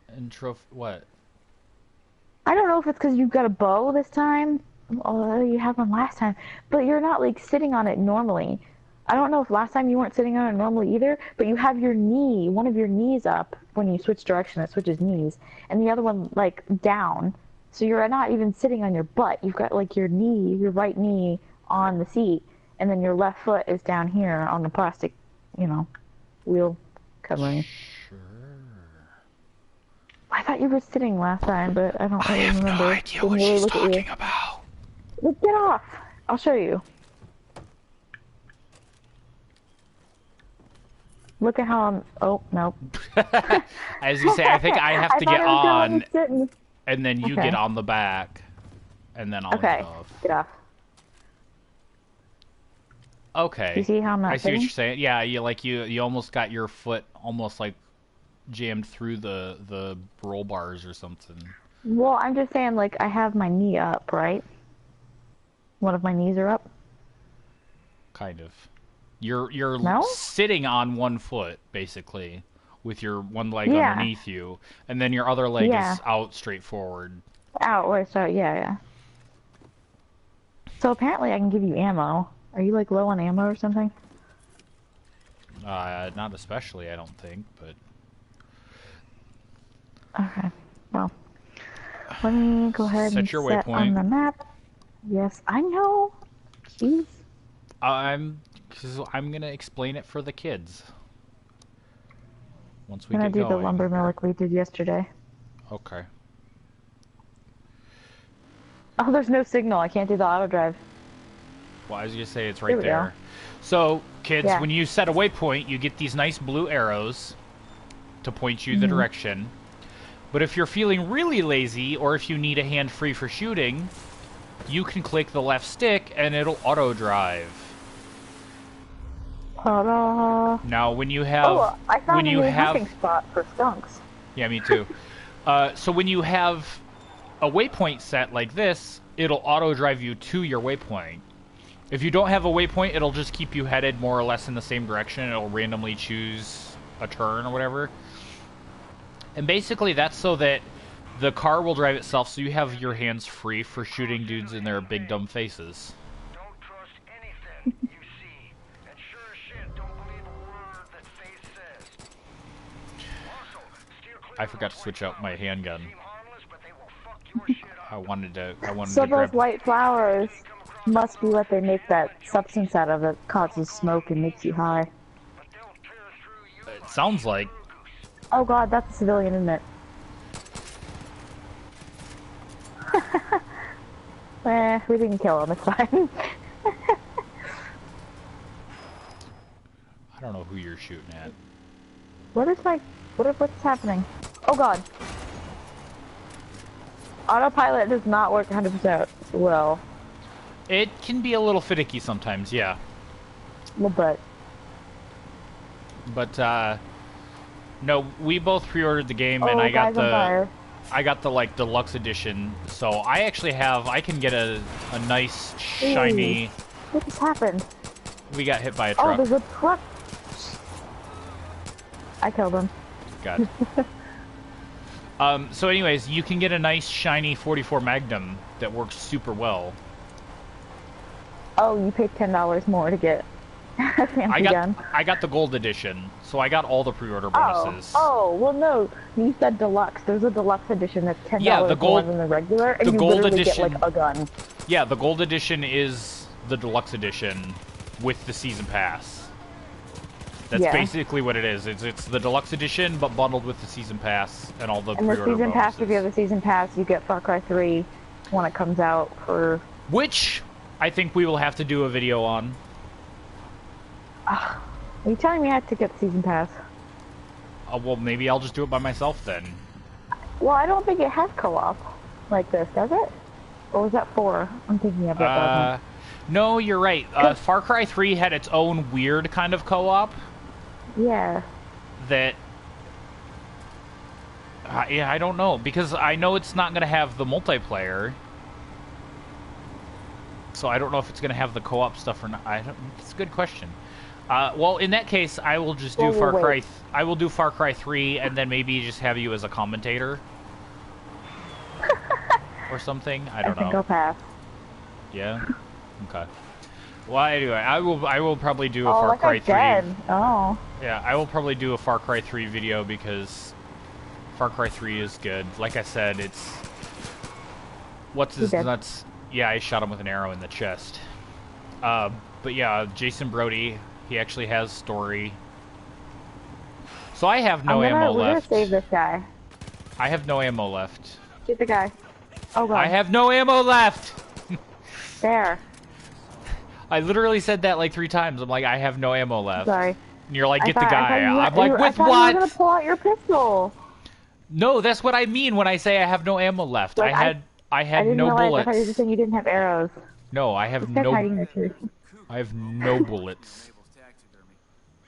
and trophy. What? I don't know if it's because you've got a bow this time, although you had one last time, but you're not like sitting on it normally. I don't know if last time you weren't sitting on it normally either, but you have your knee, one of your knees up when you switch direction, it switches knees, and the other one like down. So you're not even sitting on your butt. You've got like your knee, your right knee on the seat, and then your left foot is down here on the plastic, wheel covering. Sure. I thought you were sitting last time, but I don't I really have remember. no idea Didn't what really she's look at you. talking about. Let's get off. I'll show you. Look at how I'm. Oh no. As you say, I think I have to thought get it was gonna on, be sitting. and then you Okay. get on the back, and then I'll Okay, get off. get off. Okay. You see how I'm not I see what sitting? you're saying. Yeah, you almost got your foot almost like jammed through the roll bars or something. Well, I'm just saying, like, I have my knee up, right? One of my knees are up. Kind of. You're No? sitting on one foot basically, with your one leg Yeah. underneath you, and then your other leg Yeah. is out straight forward. Outward, so yeah. So apparently I can give you ammo. Are you, like, low on ammo or something? Not especially, I don't think, but Okay. Well, let me go ahead Set and your set on waypoint. the map. Yes, I know. Jeez. Cause I'm gonna explain it for the kids. Once we I'm gonna get do the going. lumber mill like we did yesterday. Okay. Oh, there's no signal. I can't do the auto drive. Well, I was gonna say it's Here right we there. So, kids, Yeah. when you set a waypoint, you get these nice blue arrows to point you the direction. But if you're feeling really lazy, or if you need a hand free for shooting, you can click the left stick and it'll auto drive. Ta-da! Now, when you have Oh, I found a new hunting spot for skunks. Yeah, me too. So when you have a waypoint set like this, it'll auto drive you to your waypoint. If you don't have a waypoint, it'll just keep you headed more or less in the same direction. It'll randomly choose a turn or whatever. And basically that's so that the car will drive itself, so you have your hands free for shooting dudes in their big dumb faces. Don't trust anything you see. And sure as shit, don't believe a word that Faith says. Also, steer clear I of forgot those to switch white out my flowers. handgun. Seem harmless, but they will fuck your shit up. I wanted So to those grab... white flowers must be what they make that substance out of that causes smoke and makes you high. But they'll tear through you It sounds like... Oh god, that's a civilian, isn't it? We didn't kill him, it's fine. I don't know who you're shooting at. What's happening? Oh god. Autopilot does not work 100% well. It can be a little finicky sometimes, yeah. A little bit. But, no, we both pre-ordered the game, and Oh, I got guys on fire. like, deluxe edition. So I can get a nice, shiny... What just happened? We got hit by a Oh, truck. there's a truck. I killed him. Got it. So anyways, you can get a nice, shiny 44 Magnum that works super well. Oh, you paid $10 more to get a fancy gun. I got the gold edition, so I got all the pre-order bonuses. Oh, well no, you said deluxe. There's a deluxe edition that's $10 Yeah, the more gold- than the regular, and the you gold literally edition- get like a gun. Yeah, the gold edition is the deluxe edition with the season pass. That's Yeah. basically what it is. It's the deluxe edition, but bundled with the season pass and all the And the pre-order season pass, bonuses. if you have the season pass, you get Far Cry 3 when it comes out for... Which I think we will have to do a video on. Are you telling me I have to get the season pass? Well, maybe I'll just do it by myself then. Well, I don't think it has co-op like this, does it? Or was that 4? I'm thinking of it. No, you're right. Far Cry 3 had its own weird kind of co-op Yeah. that... yeah, I don't know, because I know it's not going to have the multiplayer. So I don't know if it's going to have the co-op stuff or not. It's a good question. Well, in that case, I will just do Far Cry. I will do Far Cry 3, and then maybe just have you as a commentator or something. I don't I think know. I'll pass. Yeah. Okay. Well, anyway, I will probably do a Far like Cry I 3. said. Oh. Yeah, I will probably do a Far Cry 3 video because Far Cry 3 is good. Like I said, it's what's his nuts. Yeah, I shot him with an arrow in the chest. But yeah, Jason Brody, he actually has story. So I have no ammo We're gonna left. save this guy. I have no ammo left. Shoot the guy. Oh god. I have no ammo left! There. I literally said that like 3 times. I'm like, I have no ammo left. Sorry. And you're like, get the I guy. I'm thought like, you with were what? gonna pull out your pistol. No, that's what I mean when I say I have no ammo left. Like, I I had didn't no realize. I bullets. thought you were just saying you didn't have arrows. No, I have This guy's hiding in no. the tree. I have no bullets.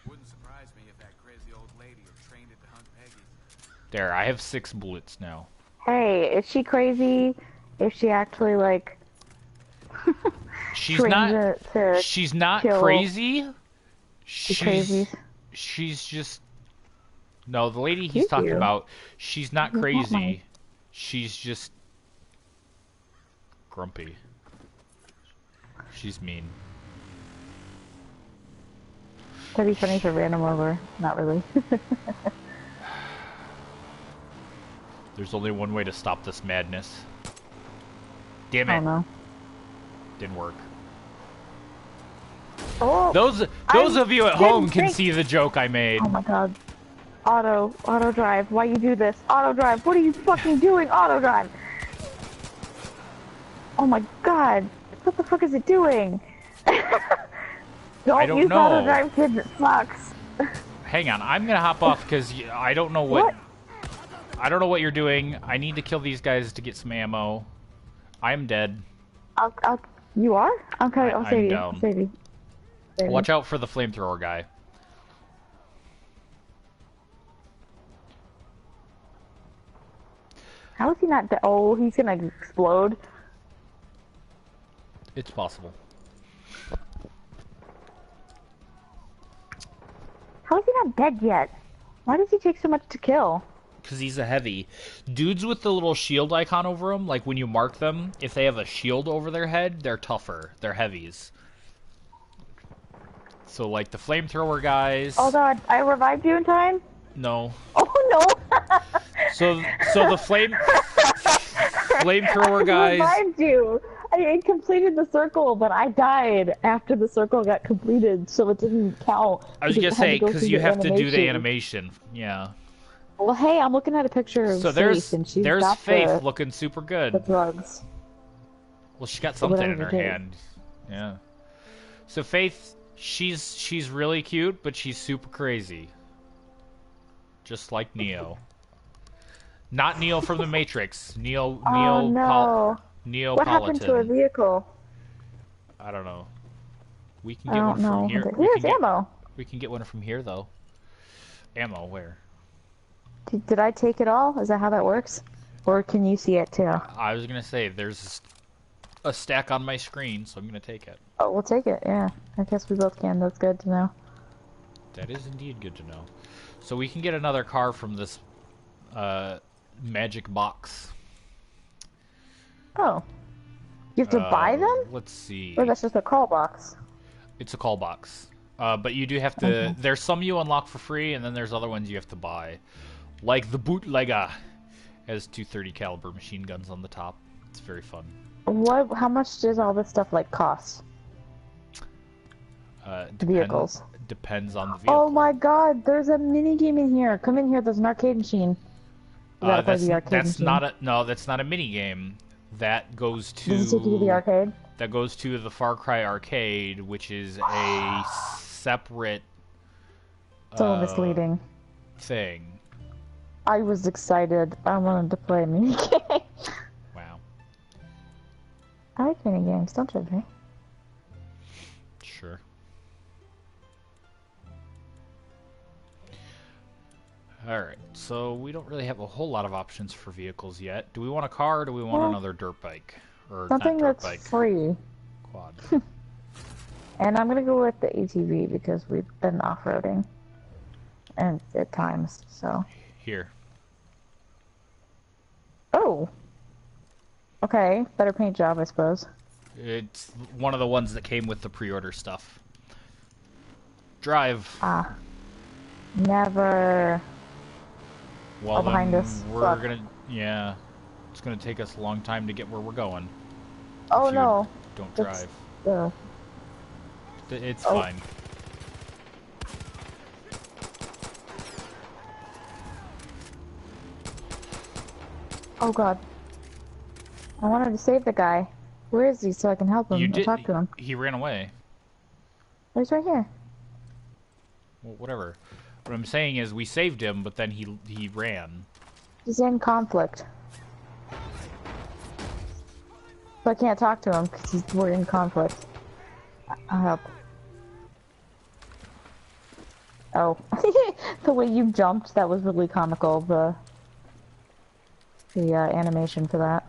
Wouldn't surprise me if that crazy old lady had trained it to hunt Peggy. There, I have 6 bullets now. Hey, is she crazy? If she actually like She's trains not. it to She's not kill crazy. crazies? She's just. No, the lady he's talking you. about. She's not That's not crazy. mine. She's just grumpy. She's mean. That'd be funny for random over. Not really. There's only one way to stop this madness. Damn it. Oh no. Didn't work. Oh, Those of you at home can see the joke I made. Oh my god. Auto drive. Why you do this? Auto drive. What are you fucking doing? Auto drive. Oh my god. What the fuck is it doing? Don't use know. auto drive, kids. It sucks. Hang on, I'm gonna hop off because I don't know what. I don't know what you're doing. I need to kill these guys to get some ammo. I'm dead. You are? Okay, I'll save you. down. I'll save you. Watch out for the flamethrower guy. How is he not dead? Oh, he's gonna explode. It's possible. How is he not dead yet? Why does he take so much to kill? Because he's a heavy. Dudes with the little shield icon over them, like when you mark them, if they have a shield over their head, they're tougher. They're heavies. So, like the flamethrower guys. Oh god, I revived you in time? No. Oh no! So the flamethrower guys. I revived you! I completed the circle, but I died after the circle got completed, so it didn't count. I was gonna say, because you have to do the animation. Yeah. Well, hey, I'm looking at a picture of Faith, and she's got Faith looking super good. The drugs. Well, she got something in her hand. Yeah. So Faith, she's really cute, but she's super crazy. Just like Neo. Not Neo from the Matrix. Neo. Oh no. Neopolitan. What happened to her vehicle? I don't know. We can get one from here. Here's ammo. We can get one from here, though. Ammo, where? Did I take it all? Is that how that works? Or can you see it, too? I was gonna say, there's a stack on my screen, so I'm gonna take it. Oh, we'll take it, yeah. I guess we both can. That's good to know. That is indeed good to know. So we can get another car from this magic box. Oh. You have to buy them? Let's see. Or that's just a call box? It's a call box. But you do have to... Okay. There's some you unlock for free, and then there's other ones you have to buy. Like the bootlegger. Has 230 caliber machine guns on the top. It's very fun. How much does all this stuff, like, cost? Vehicles. Depends on the vehicle. Oh my god, there's a mini game in here. Come in here, there's an arcade machine. That's not a mini game. That goes to... Does it take you to the arcade? That goes to the Far Cry arcade, which is a separate... So misleading. Thing. I was excited. I wanted to play a mini game. Wow. I like mini games, don't judge me. Sure. Alright, so we don't really have a whole lot of options for vehicles yet. Do we want a car or do we want another dirt bike? Or something not dirt that's bike. Free. Quad. And I'm gonna go with the ATV because we've been off-roading. And at times, so. Here. Oh! Okay, better paint job, I suppose. It's one of the ones that came with the pre-order stuff. Drive. Ah. Never. Well, behind us. We're gonna... Yeah. It's gonna take us a long time to get where we're going. Oh no. Don't drive. It's fine. Oh god. I wanted to save the guy. Where is he so I can help him and talk to him? He ran away. Oh, he's right here. Well, whatever. What I'm saying is we saved him, but then he ran. He's in conflict. So I can't talk to him because we're in conflict. I'll help. Oh. The way you jumped, that was really comical, the animation for that.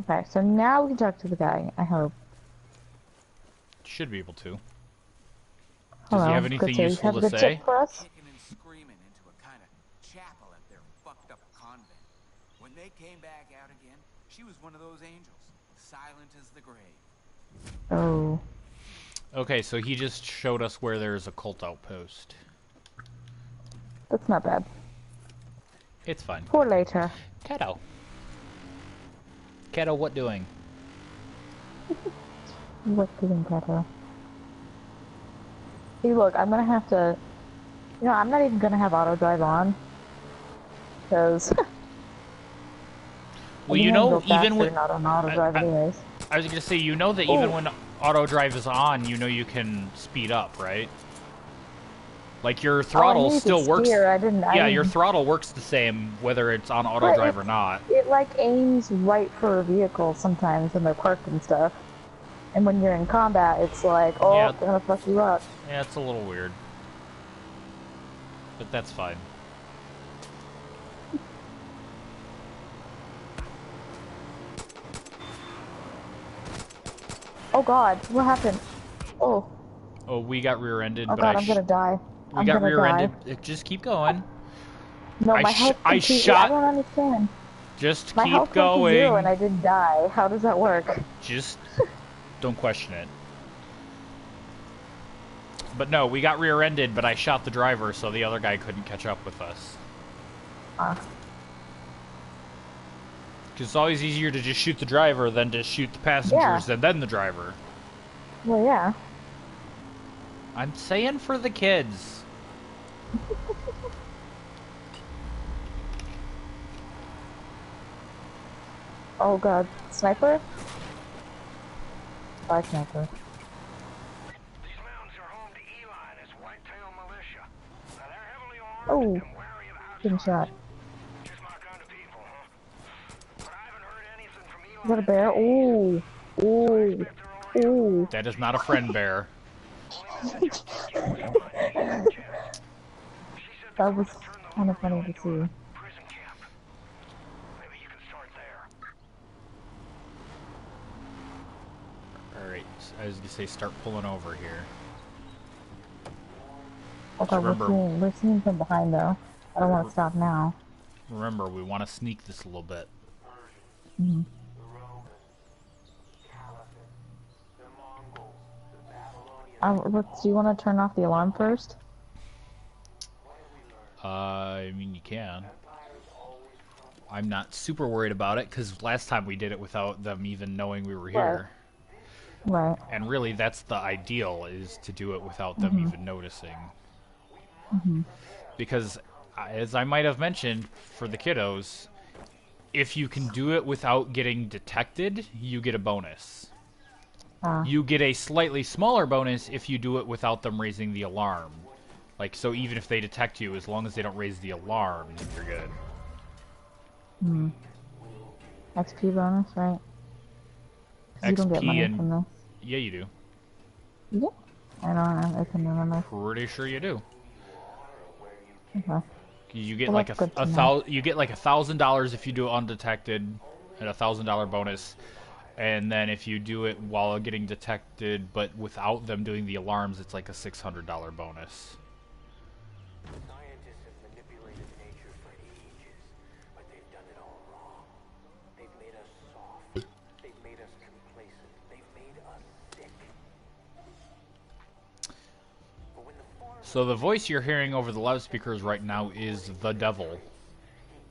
Okay, so now we can talk to the guy, I hope. Should be able to. Does he have anything useful to say? For us? Kicking and screaming into a kind of chapel at their fucked up convent. When they came back out again, she was one of those angels, silent as the grave. Oh. Okay, so he just showed us where there's a cult outpost. That's not bad. It's fine. For later. Kato. Kato, what doing? What doing, Kato? See, look, I'm gonna have to... You know, I'm not even gonna have auto drive on. Because... Well, you know, even when... not on auto drive anyways. I was gonna say, you know that even when auto drive is on, you know you can speed up, right? Like, your throttle still works... Yeah, your throttle works the same whether it's on auto drive or not. It, like, aims right for a vehicle sometimes when they're parked and stuff. And when you're in combat, it's like, oh, Yeah. it's gonna fuck you up. Yeah, it's a little weird. But that's fine. Oh god, what happened? Oh. Oh, we got rear-ended, Oh but god, I'm gonna die. we got rear-ended. Just keep going. No, my health completely... I don't understand. Just my keep health going. Went to 0 and I didn't die. How does that work? Just don't question it. But no, we got rear-ended, but I shot the driver, so the other guy couldn't catch up with us. Because it's always easier to just shoot the driver than to shoot the passengers and then the driver. Well, yeah. I'm saying for the kids. Oh god, sniper? Bye, sniper. These mountains are home to Eli and his whitetail militia. Now they're heavily armed Oh, and wary of getting shot. Just my kind of people, huh? But I haven't heard anything from Eli. Is that a bear? Ooh. Ooh. Ooh. That is not a friend bear. That was kind of funny to see. Prison camp. Maybe you can start there. Alright, so I was gonna say start pulling over here. Okay, we're seeing from behind though. I don't want to stop now. Remember, we want to sneak this a little bit. Mm-hmm. Do you want to turn off the alarm first? I mean, you can. I'm not super worried about it, because last time we did it without them even knowing we were here. Right. And really, that's the ideal, is to do it without them even noticing. Because, as I might have mentioned, for the kiddos, if you can do it without getting detected, you get a bonus. You get a slightly smaller bonus if you do it without them raising the alarm. Like, so even if they detect you, as long as they don't raise the alarm, you're good. XP bonus, right? You don't get money from this. Yeah, you do. Yeah? I don't know. I can remember. Pretty sure you do. Okay. You get like $1,000 if you do it undetected, and $1,000 bonus. And then if you do it while getting detected, but without them doing the alarms, it's like a $600 bonus. Scientists have manipulated nature for ages, but they've done it all wrong. They've made us soft. They've made us complacent. They've made us sick. But when the forest So the voice you're hearing over the loudspeakers right now is the devil.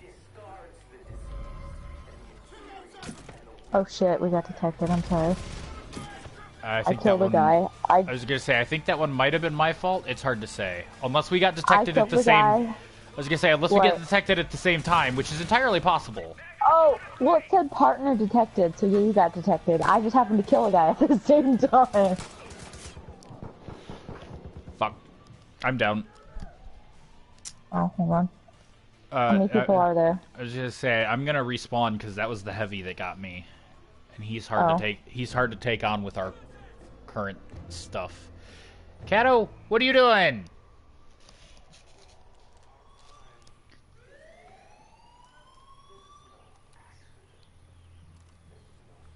discards the disease, Oh shit, we got detected. I'm sorry. I I killed a guy. I was gonna say, I think that one might have been my fault. It's hard to say, unless we got detected at the same. Guy. I was gonna say, unless we get detected at the same time, which is entirely possible. Oh, well, it said partner detected, so you got detected. I just happened to kill a guy at the same time. Fuck, I'm down. Oh, hold on. How many people are there? I was gonna say, I'm gonna respawn because that was the heavy that got me, and he's hard to take. He's hard to take on with our current stuff. Kato, what are you doing?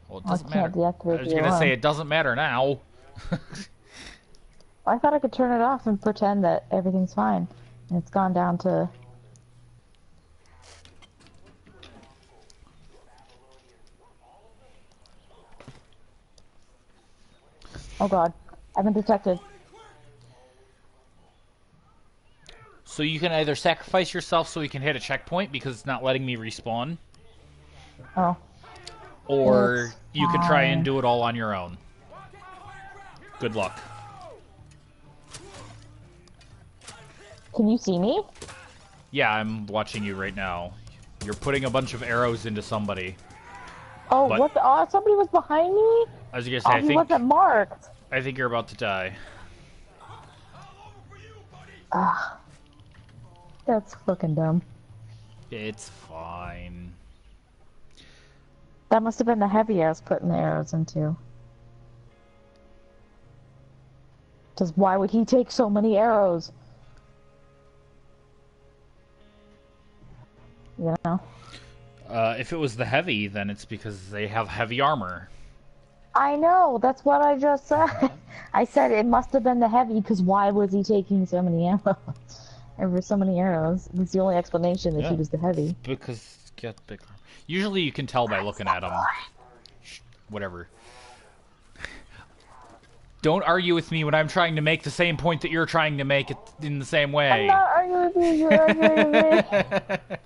Well, it doesn't matter. I was gonna say it doesn't matter now. I thought I could turn it off and pretend that everything's fine, and it's gone down to. Oh god, I've been detected. So you can either sacrifice yourself so we can hit a checkpoint because it's not letting me respawn, Oh. or It's you can try and fine. do it all on your own. Good luck. Can you see me? Yeah, I'm watching you right now. You're putting a bunch of arrows into somebody. Oh, But- what the? Oh, somebody was behind me? I was gonna say, Oh, he wasn't marked. I think you're about to die. Ah. That's fucking dumb. It's fine. That must have been the heavy I was putting the arrows into. Because why would he take so many arrows? You know? If it was the heavy, then it's because they have heavy armor. I know, that's what I just said. I said it must have been the heavy, because why was he taking so many arrows? Over so many arrows. That's the only explanation that Yeah. he was the heavy. Because get big armor. Usually you can tell by looking at them. Whatever. Don't argue with me when I'm trying to make the same point that you're trying to make it in the same way. I'm not arguing with you, you're arguing with me.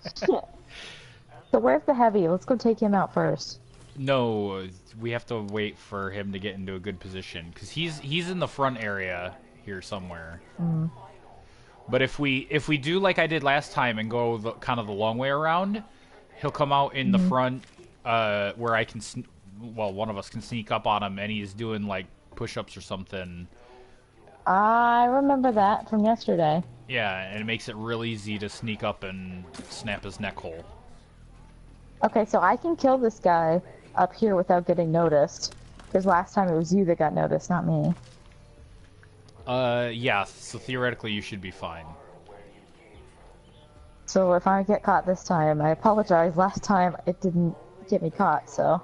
So where's the heavy? Let's go take him out first. No, we have to wait for him to get into a good position because he's in the front area here somewhere. Mm. But if we do like I did last time and go kind of the long way around, he'll come out in the front where I can, one of us can sneak up on him and he's doing like push-ups or something. I remember that from yesterday. Yeah, and it makes it real easy to sneak up and snap his neck hole. Okay, so I can kill this guy up here without getting noticed. Because last time it was you that got noticed, not me. Yeah, so theoretically you should be fine. So if I get caught this time, I apologize. Last time it didn't get me caught, so...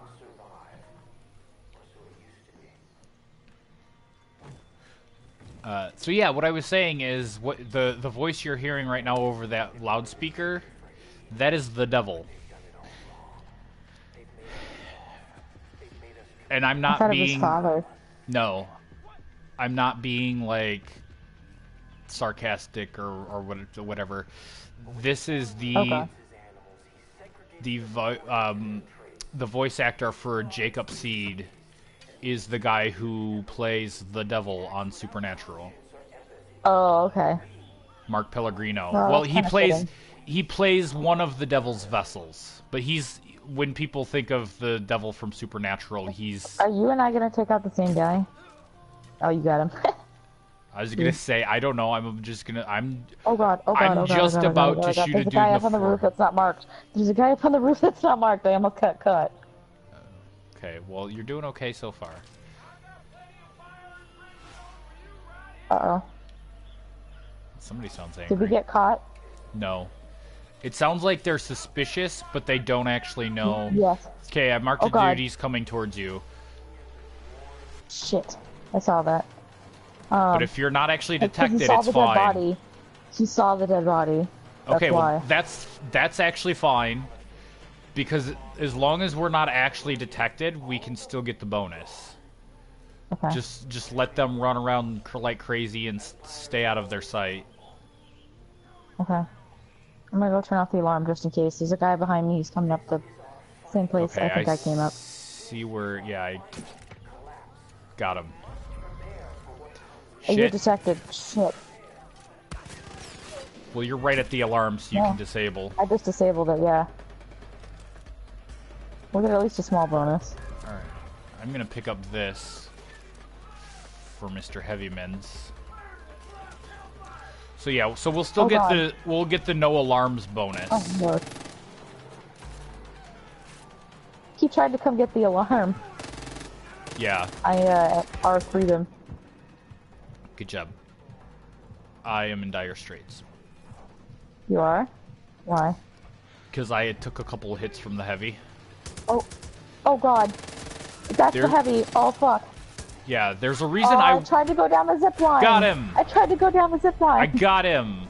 So yeah, what I was saying is, what the voice you're hearing right now over that loudspeaker, that is the devil. And I'm I not thought it was being... father. No. I'm not being, like, sarcastic or whatever. This is the... Okay. The voice actor for Jacob Seed is the guy who plays the devil on Supernatural. Oh, okay. Mark Pellegrino. Well, Well, that's kinda fitting. he plays one of the devil's vessels, but when people think of the devil from Supernatural, he's... Are you and I gonna take out the same guy? Oh, you got him. I was gonna say, I don't know, I'm Oh god, I'm oh god, oh god, just oh god, about oh god, to oh god. shoot a There's a dude guy in up the on the roof floor. that's not marked. There's a guy up on the roof that's not marked. I almost got cut. Okay, well, you're doing okay so far. Uh-oh. Somebody sounds angry. Did we get caught? No. It sounds like they're suspicious, but they don't actually know. Yes. Okay, I marked Oh, a God. dude, he's coming towards you. Shit. I saw that. But if you're not actually Because detected, he saw it's the fine. dead body. He saw the dead body. That's Okay, why. well, that's actually fine. Because as long as we're not actually detected, we can still get the bonus. Okay. Just let them run around like crazy and stay out of their sight. Okay. I'm gonna go turn off the alarm just in case. There's a guy behind me. He's coming up the same place Okay, I think I came up. see where... Yeah, I got him. Oh, you're Shit. detected. Shit. Well, you're right at the alarm, so you Yeah. can disable. I just disabled it, yeah. We'll get at least a small bonus. Alright. I'm gonna pick up this for Mr. Heavymans. So yeah, so we'll still Oh, get God. we'll get the no alarms bonus. Oh, Lord. He tried to come get the alarm. Yeah, I R3'd him. good job. I am in dire straits. You are? Why? Because I took a couple of hits from the heavy. Oh. Oh, God. That's There- the heavy. Oh, fuck. Yeah, there's a reason Oh, I I tried to go down the zip line. Got him. I tried to go down the zip line. I got him.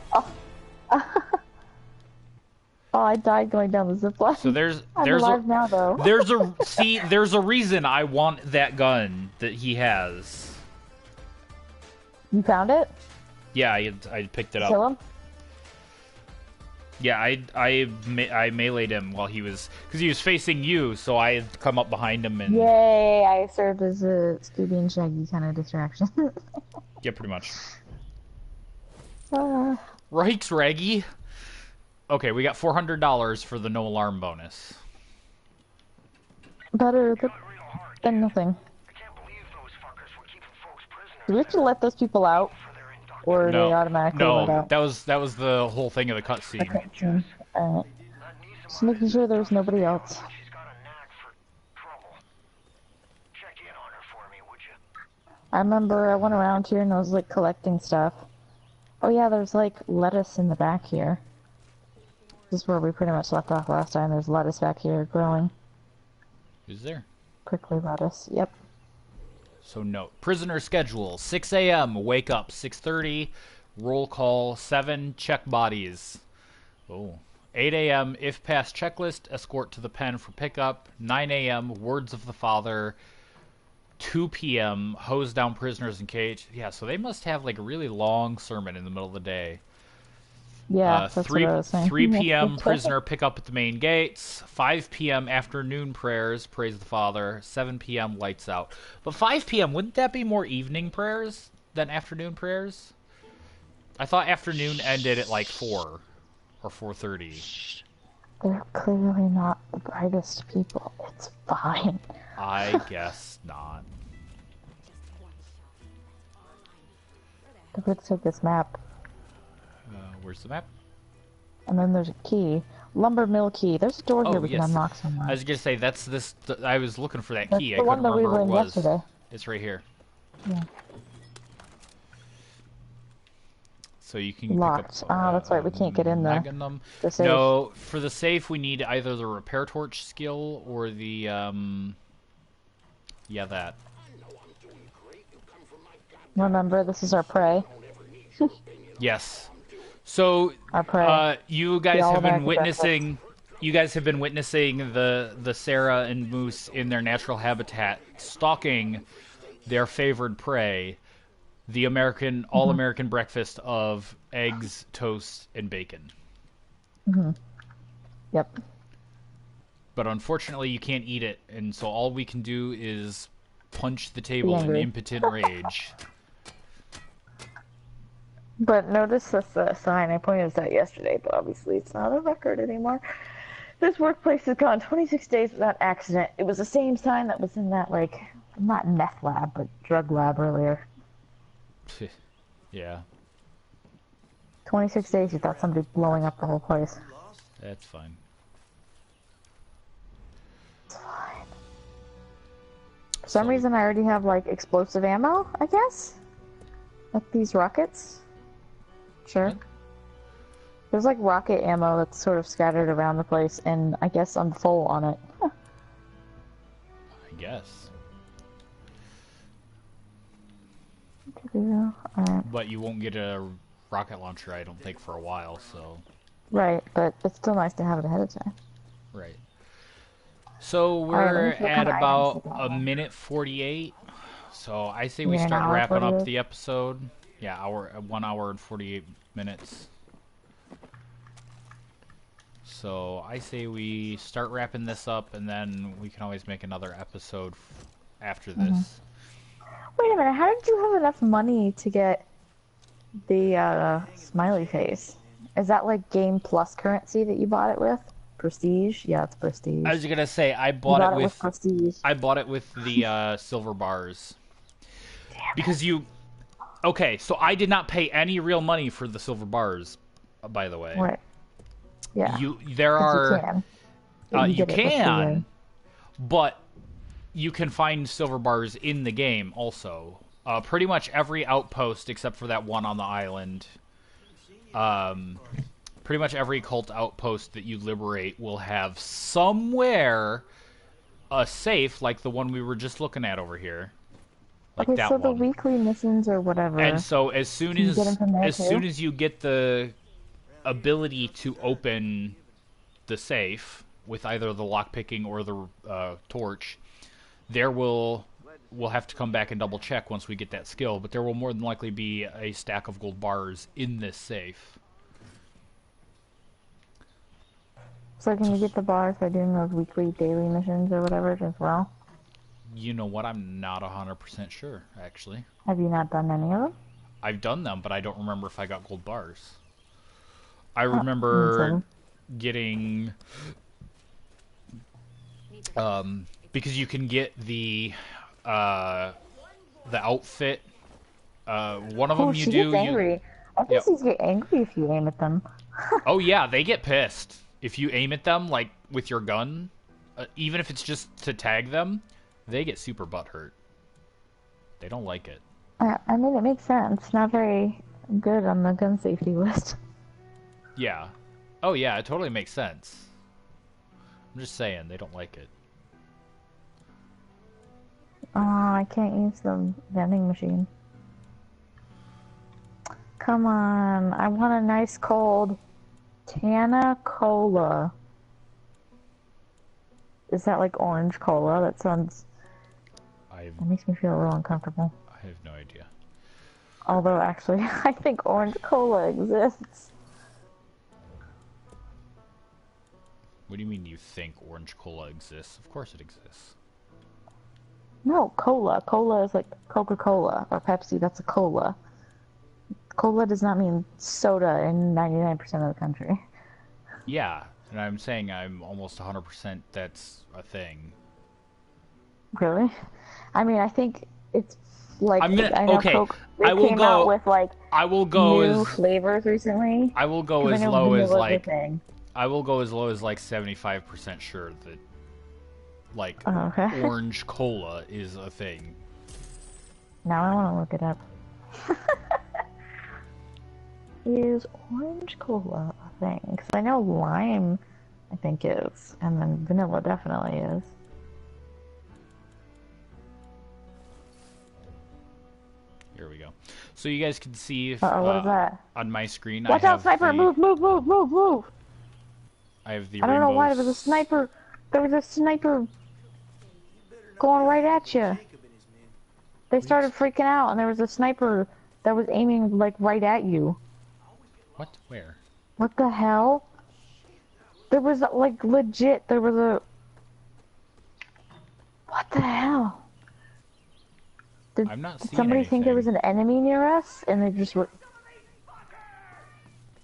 Oh, I died going down the zip line. So there's I'm there's alive a now, though. there's a reason I want that gun that he has. You found it? Yeah, I picked it up. Kill him? Yeah, I meleeed him while he was, because he was facing you, so I had come up behind him and Yay! I served as a Scooby and Shaggy kind of distraction. yeah, pretty much. uh, Rikes, Reggie. Okay, we got $400 for the no alarm bonus. better than nothing. I can't believe those fuckers were keeping folks prisoners. Do we have to let those people out, for their indoctrination. or they automatically let No, out? that was the whole thing of the cutscene. Alright. Just making sure there's nobody else. She's got a knack for trouble. Check in on her for me, would you? I remember I went around here and I was like collecting stuff. Oh yeah, there's like lettuce in the back here. This is where we pretty much left off last time. There's lettuce back here growing. Is there? Prickly lettuce. Yep. So note, prisoner schedule, 6 a.m., wake up, 6:30, roll call, 7, check bodies. Oh. 8 a.m., if past checklist, escort to the pen for pickup. 9 a.m., words of the father. 2 p.m., hose down prisoners in cage. Yeah, so they must have like a really long sermon in the middle of the day. Yeah, that's 3, what I was saying. 3 p.m., prisoner pickup at the main gates. 5 p.m., afternoon prayers, praise the Father. 7 p.m., lights out. But 5 p.m., wouldn't that be more evening prayers than afternoon prayers? I thought afternoon ended at like 4 or 4:30. They're clearly not the brightest people. It's fine. I guess not. Let's take this map. Where's the map? And then there's a key. Lumber mill key. There's a door here we yes. can unlock somewhere. I was gonna say that's this. I was looking for that That's key. the I one couldn't that we remember were where in it was. yesterday. It's right here. Yeah. So you can Locked. pick up. Ah, that's right. We can't get in there. Magnum. The safe. No, for the safe we need either the repair torch skill or the yeah, that. Remember, this is our prey. Yes. So Our prey. you guys The have been all-American witnessing. You guys have been witnessing the Sarah and Moose in their natural habitat, stalking their favored prey, the American all-American breakfast of eggs, toast, and bacon. Yep. But unfortunately, you can't eat it, and so all we can do is punch the table in angry. impotent rage. But notice this sign. I pointed this out yesterday, but obviously it's not a record anymore. This workplace has gone 26 days without accident. It was the same sign that was in that, like, not meth lab, but drug lab earlier. Yeah, 26 days without somebody blowing up the whole place. that's fine. It's fine. For some reason, I already have, like, explosive ammo, I guess? Like these rockets? Sure. What? There's, like, rocket ammo that's sort of scattered around the place, and I guess I'm full on it. I guess. Alright. But you won't get a rocket launcher, I don't think, for a while, so... Right, but it's still nice to have it ahead of time. Right. So Alright, let we're me see what at kind of about items we a got. minute 48. So I say we Yeah, an start hour wrapping up 48. the episode. Yeah, 1 hour and 48 minutes. So I say we start wrapping this up, and then we can always make another episode after this. Wait a minute, how did you have enough money to get the smiley face? Is that like Game Plus currency that you bought it with? Prestige? Yeah, it's Prestige. I was gonna say I You bought it with Prestige. I bought it with the silver bars. Because you... Okay, so I did not pay any real money for the silver bars, by the way. Right. Yeah. There 'cause are... You can. You get it with can, but you can find silver bars in the game also. Pretty much every outpost, except for that one on the island, pretty much every cult outpost that you liberate will have somewhere a safe like the one we were just looking at over here. Like okay, that so the one. weekly missions or whatever. And so as soon Can you as get 'em from there, too? soon as you get the ability to open the safe with either the lockpicking or the torch, we'll have to come back and double check once we get that skill, but there will more than likely be a stack of gold bars in this safe. So can you get the bars by doing those weekly, daily missions or whatever as well? You know what? I'm not 100% sure, actually. Have you not done any of them? I've done them, but I don't remember if I got gold bars. I Me remember too. getting... because you can get the outfit. One of them Oh, you she do... gets angry. Yep. NPCs get angry if you aim at them. Oh yeah, they get pissed. If you aim at them, like, with your gun, even if it's just to tag them, they get super butthurt. They don't like it. I mean, it makes sense. Not very good on the gun safety list. Yeah. Oh yeah, it totally makes sense. I'm just saying, they don't like it. Oh, I can't use the vending machine. Come on, I want a nice cold Tana Cola. Is that like orange cola? That sounds... That makes me feel a little uncomfortable. I have no idea. Although, actually, I think orange cola exists. What do you mean you think orange cola exists? Of course it exists. No, cola. Cola is like Coca-Cola or Pepsi. That's a cola. Cola does not mean soda in 99% of the country. Yeah, and I'm saying I'm almost 100% that's a thing. Really? I mean, I think it's like... I'm gonna... I know okay, Coke, I will came go... out with like I will go new as... flavors recently. I will go 'Cause I as know low as vanilla's a like... thing. I will go as low as like 75% sure that like Oh, okay. orange cola is a thing. Now I want to look it up. Is orange cola a thing? Because I know lime, I think is, and then vanilla definitely is. Here we go. So you guys can see if, What is that? on my screen Watch I out, have sniper! the, Move, move, move, move, move! I have the I don't know why there was a rainbows. sniper. There was a sniper going right at you. They started freaking out, and there was a sniper that was aiming like right at you. What? Where? What the hell? There was like legit. There was a. What the hell? Did I'm not seeing somebody think there was anything. an enemy near us, and they just were?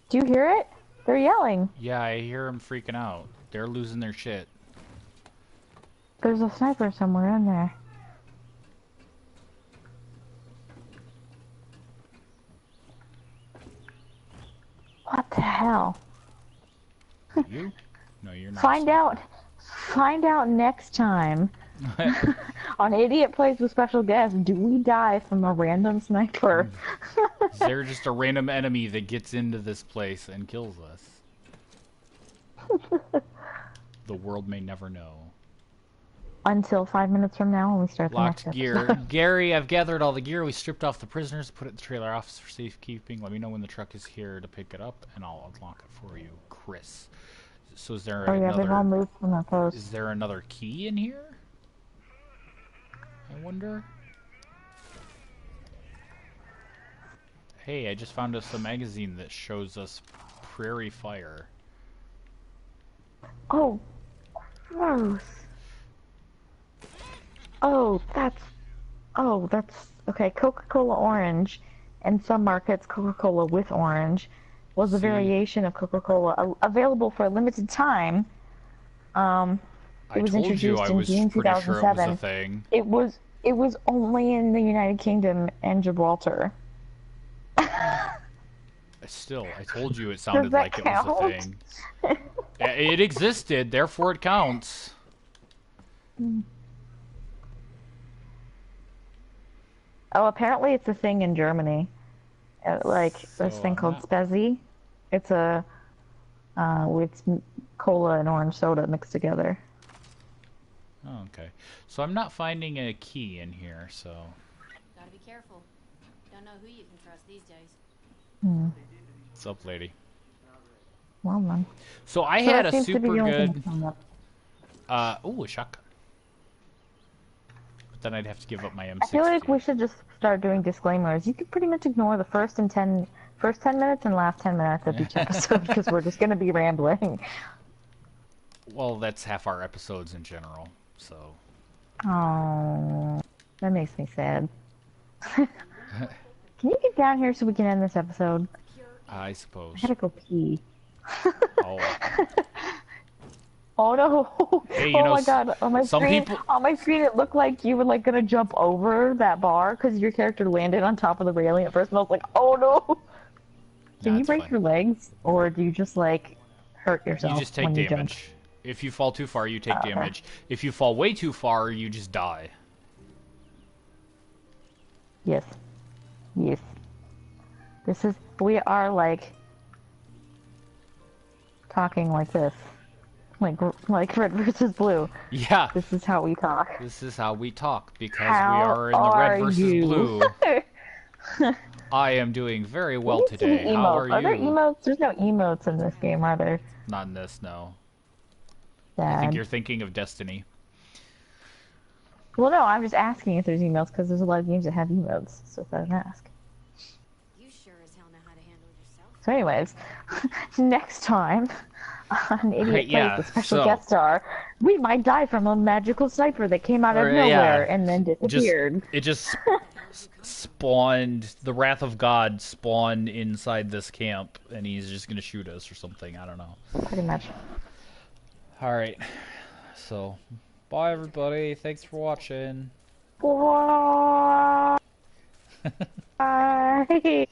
Do you hear it? They're yelling. Yeah, I hear them freaking out. They're losing their shit. There's a sniper somewhere in there. What the hell? You? No, you're not. Find out next time on Idiot Plays with Special Guests. Do we die from a random sniper? Is there just a random enemy that gets into this place and kills us? The world may never know. Until 5 minutes from now when we start the Locked next gear. episode. Gary, I've gathered all the gear. We stripped off the prisoners, put it in the trailer office for safekeeping. Let me know when the truck is here to pick it up, and I'll unlock it for you, Chris. So is there Oh yeah, they've all another... moved from their post. Is there another key in here? I wonder. Hey, I just found us a magazine that shows us Prairie Fire. Oh, gross. Oh, that's okay. Coca-Cola Orange, in some markets, Coca-Cola with orange, was a See? variation of Coca-Cola available for a limited time. I was told you introduced I in was June pretty sure it was a 2007. thing. It was only in the United Kingdom and Gibraltar. Still, I told you it sounded that like it was a count? thing. It existed, therefore it counts. Oh, apparently it's a thing in Germany. Like this So thing I'm called not- Spezi. It's with cola and orange soda mixed together. Oh, okay. So I'm not finding a key in here, so... Gotta be careful. Don't know who you can trust these days. What's up, lady? Well then. So I So had that a seems to be super the only thing good... coming up. Ooh, a shotgun. But then I'd have to give up my M60. I feel like we should just start doing disclaimers. You could pretty much ignore the first 10 minutes and last 10 minutes of each episode because we're just going to be rambling. Well, that's half our episodes in general, so. Oh, that makes me sad. Can you get down here so we can end this episode? I I suppose. gotta go pee. Oh. Oh no! Hey, you Oh know, my god! some people. On my screen, it looked like you were like gonna jump over that bar because your character landed on top of the railing at first, and I was like, "Oh no!" Can Nah, you it's break fine. your legs, or do you just like hurt yourself You just take when you jump? damage. If you fall too far, you take Okay. damage. If you fall way too far, you just die. Yes. Yes. We are like talking like this, like red versus blue. Yeah, This is how we talk. this is how we talk because we How are in the are red versus you? blue. I am doing very well There needs to be today. How are emotes. Are there you? emotes? There's no emotes in this game, are there? Not in this, no. I Sad. think you're thinking of Destiny. Well, no, I'm just asking if there's emotes because there's a lot of games that have emotes, so if I don't ask. You sure as hell know how to handle yourself. So, anyways, next time on Idiot Right, yeah, Plays, the special so- guest star, we might die from a magical sniper that came out of Or, yeah, nowhere and then disappeared. It just spawned. The Wrath of God spawned inside this camp, and he's just gonna shoot us or something. I don't know. Pretty much. All right. So, bye everybody. Thanks for watching. Bye.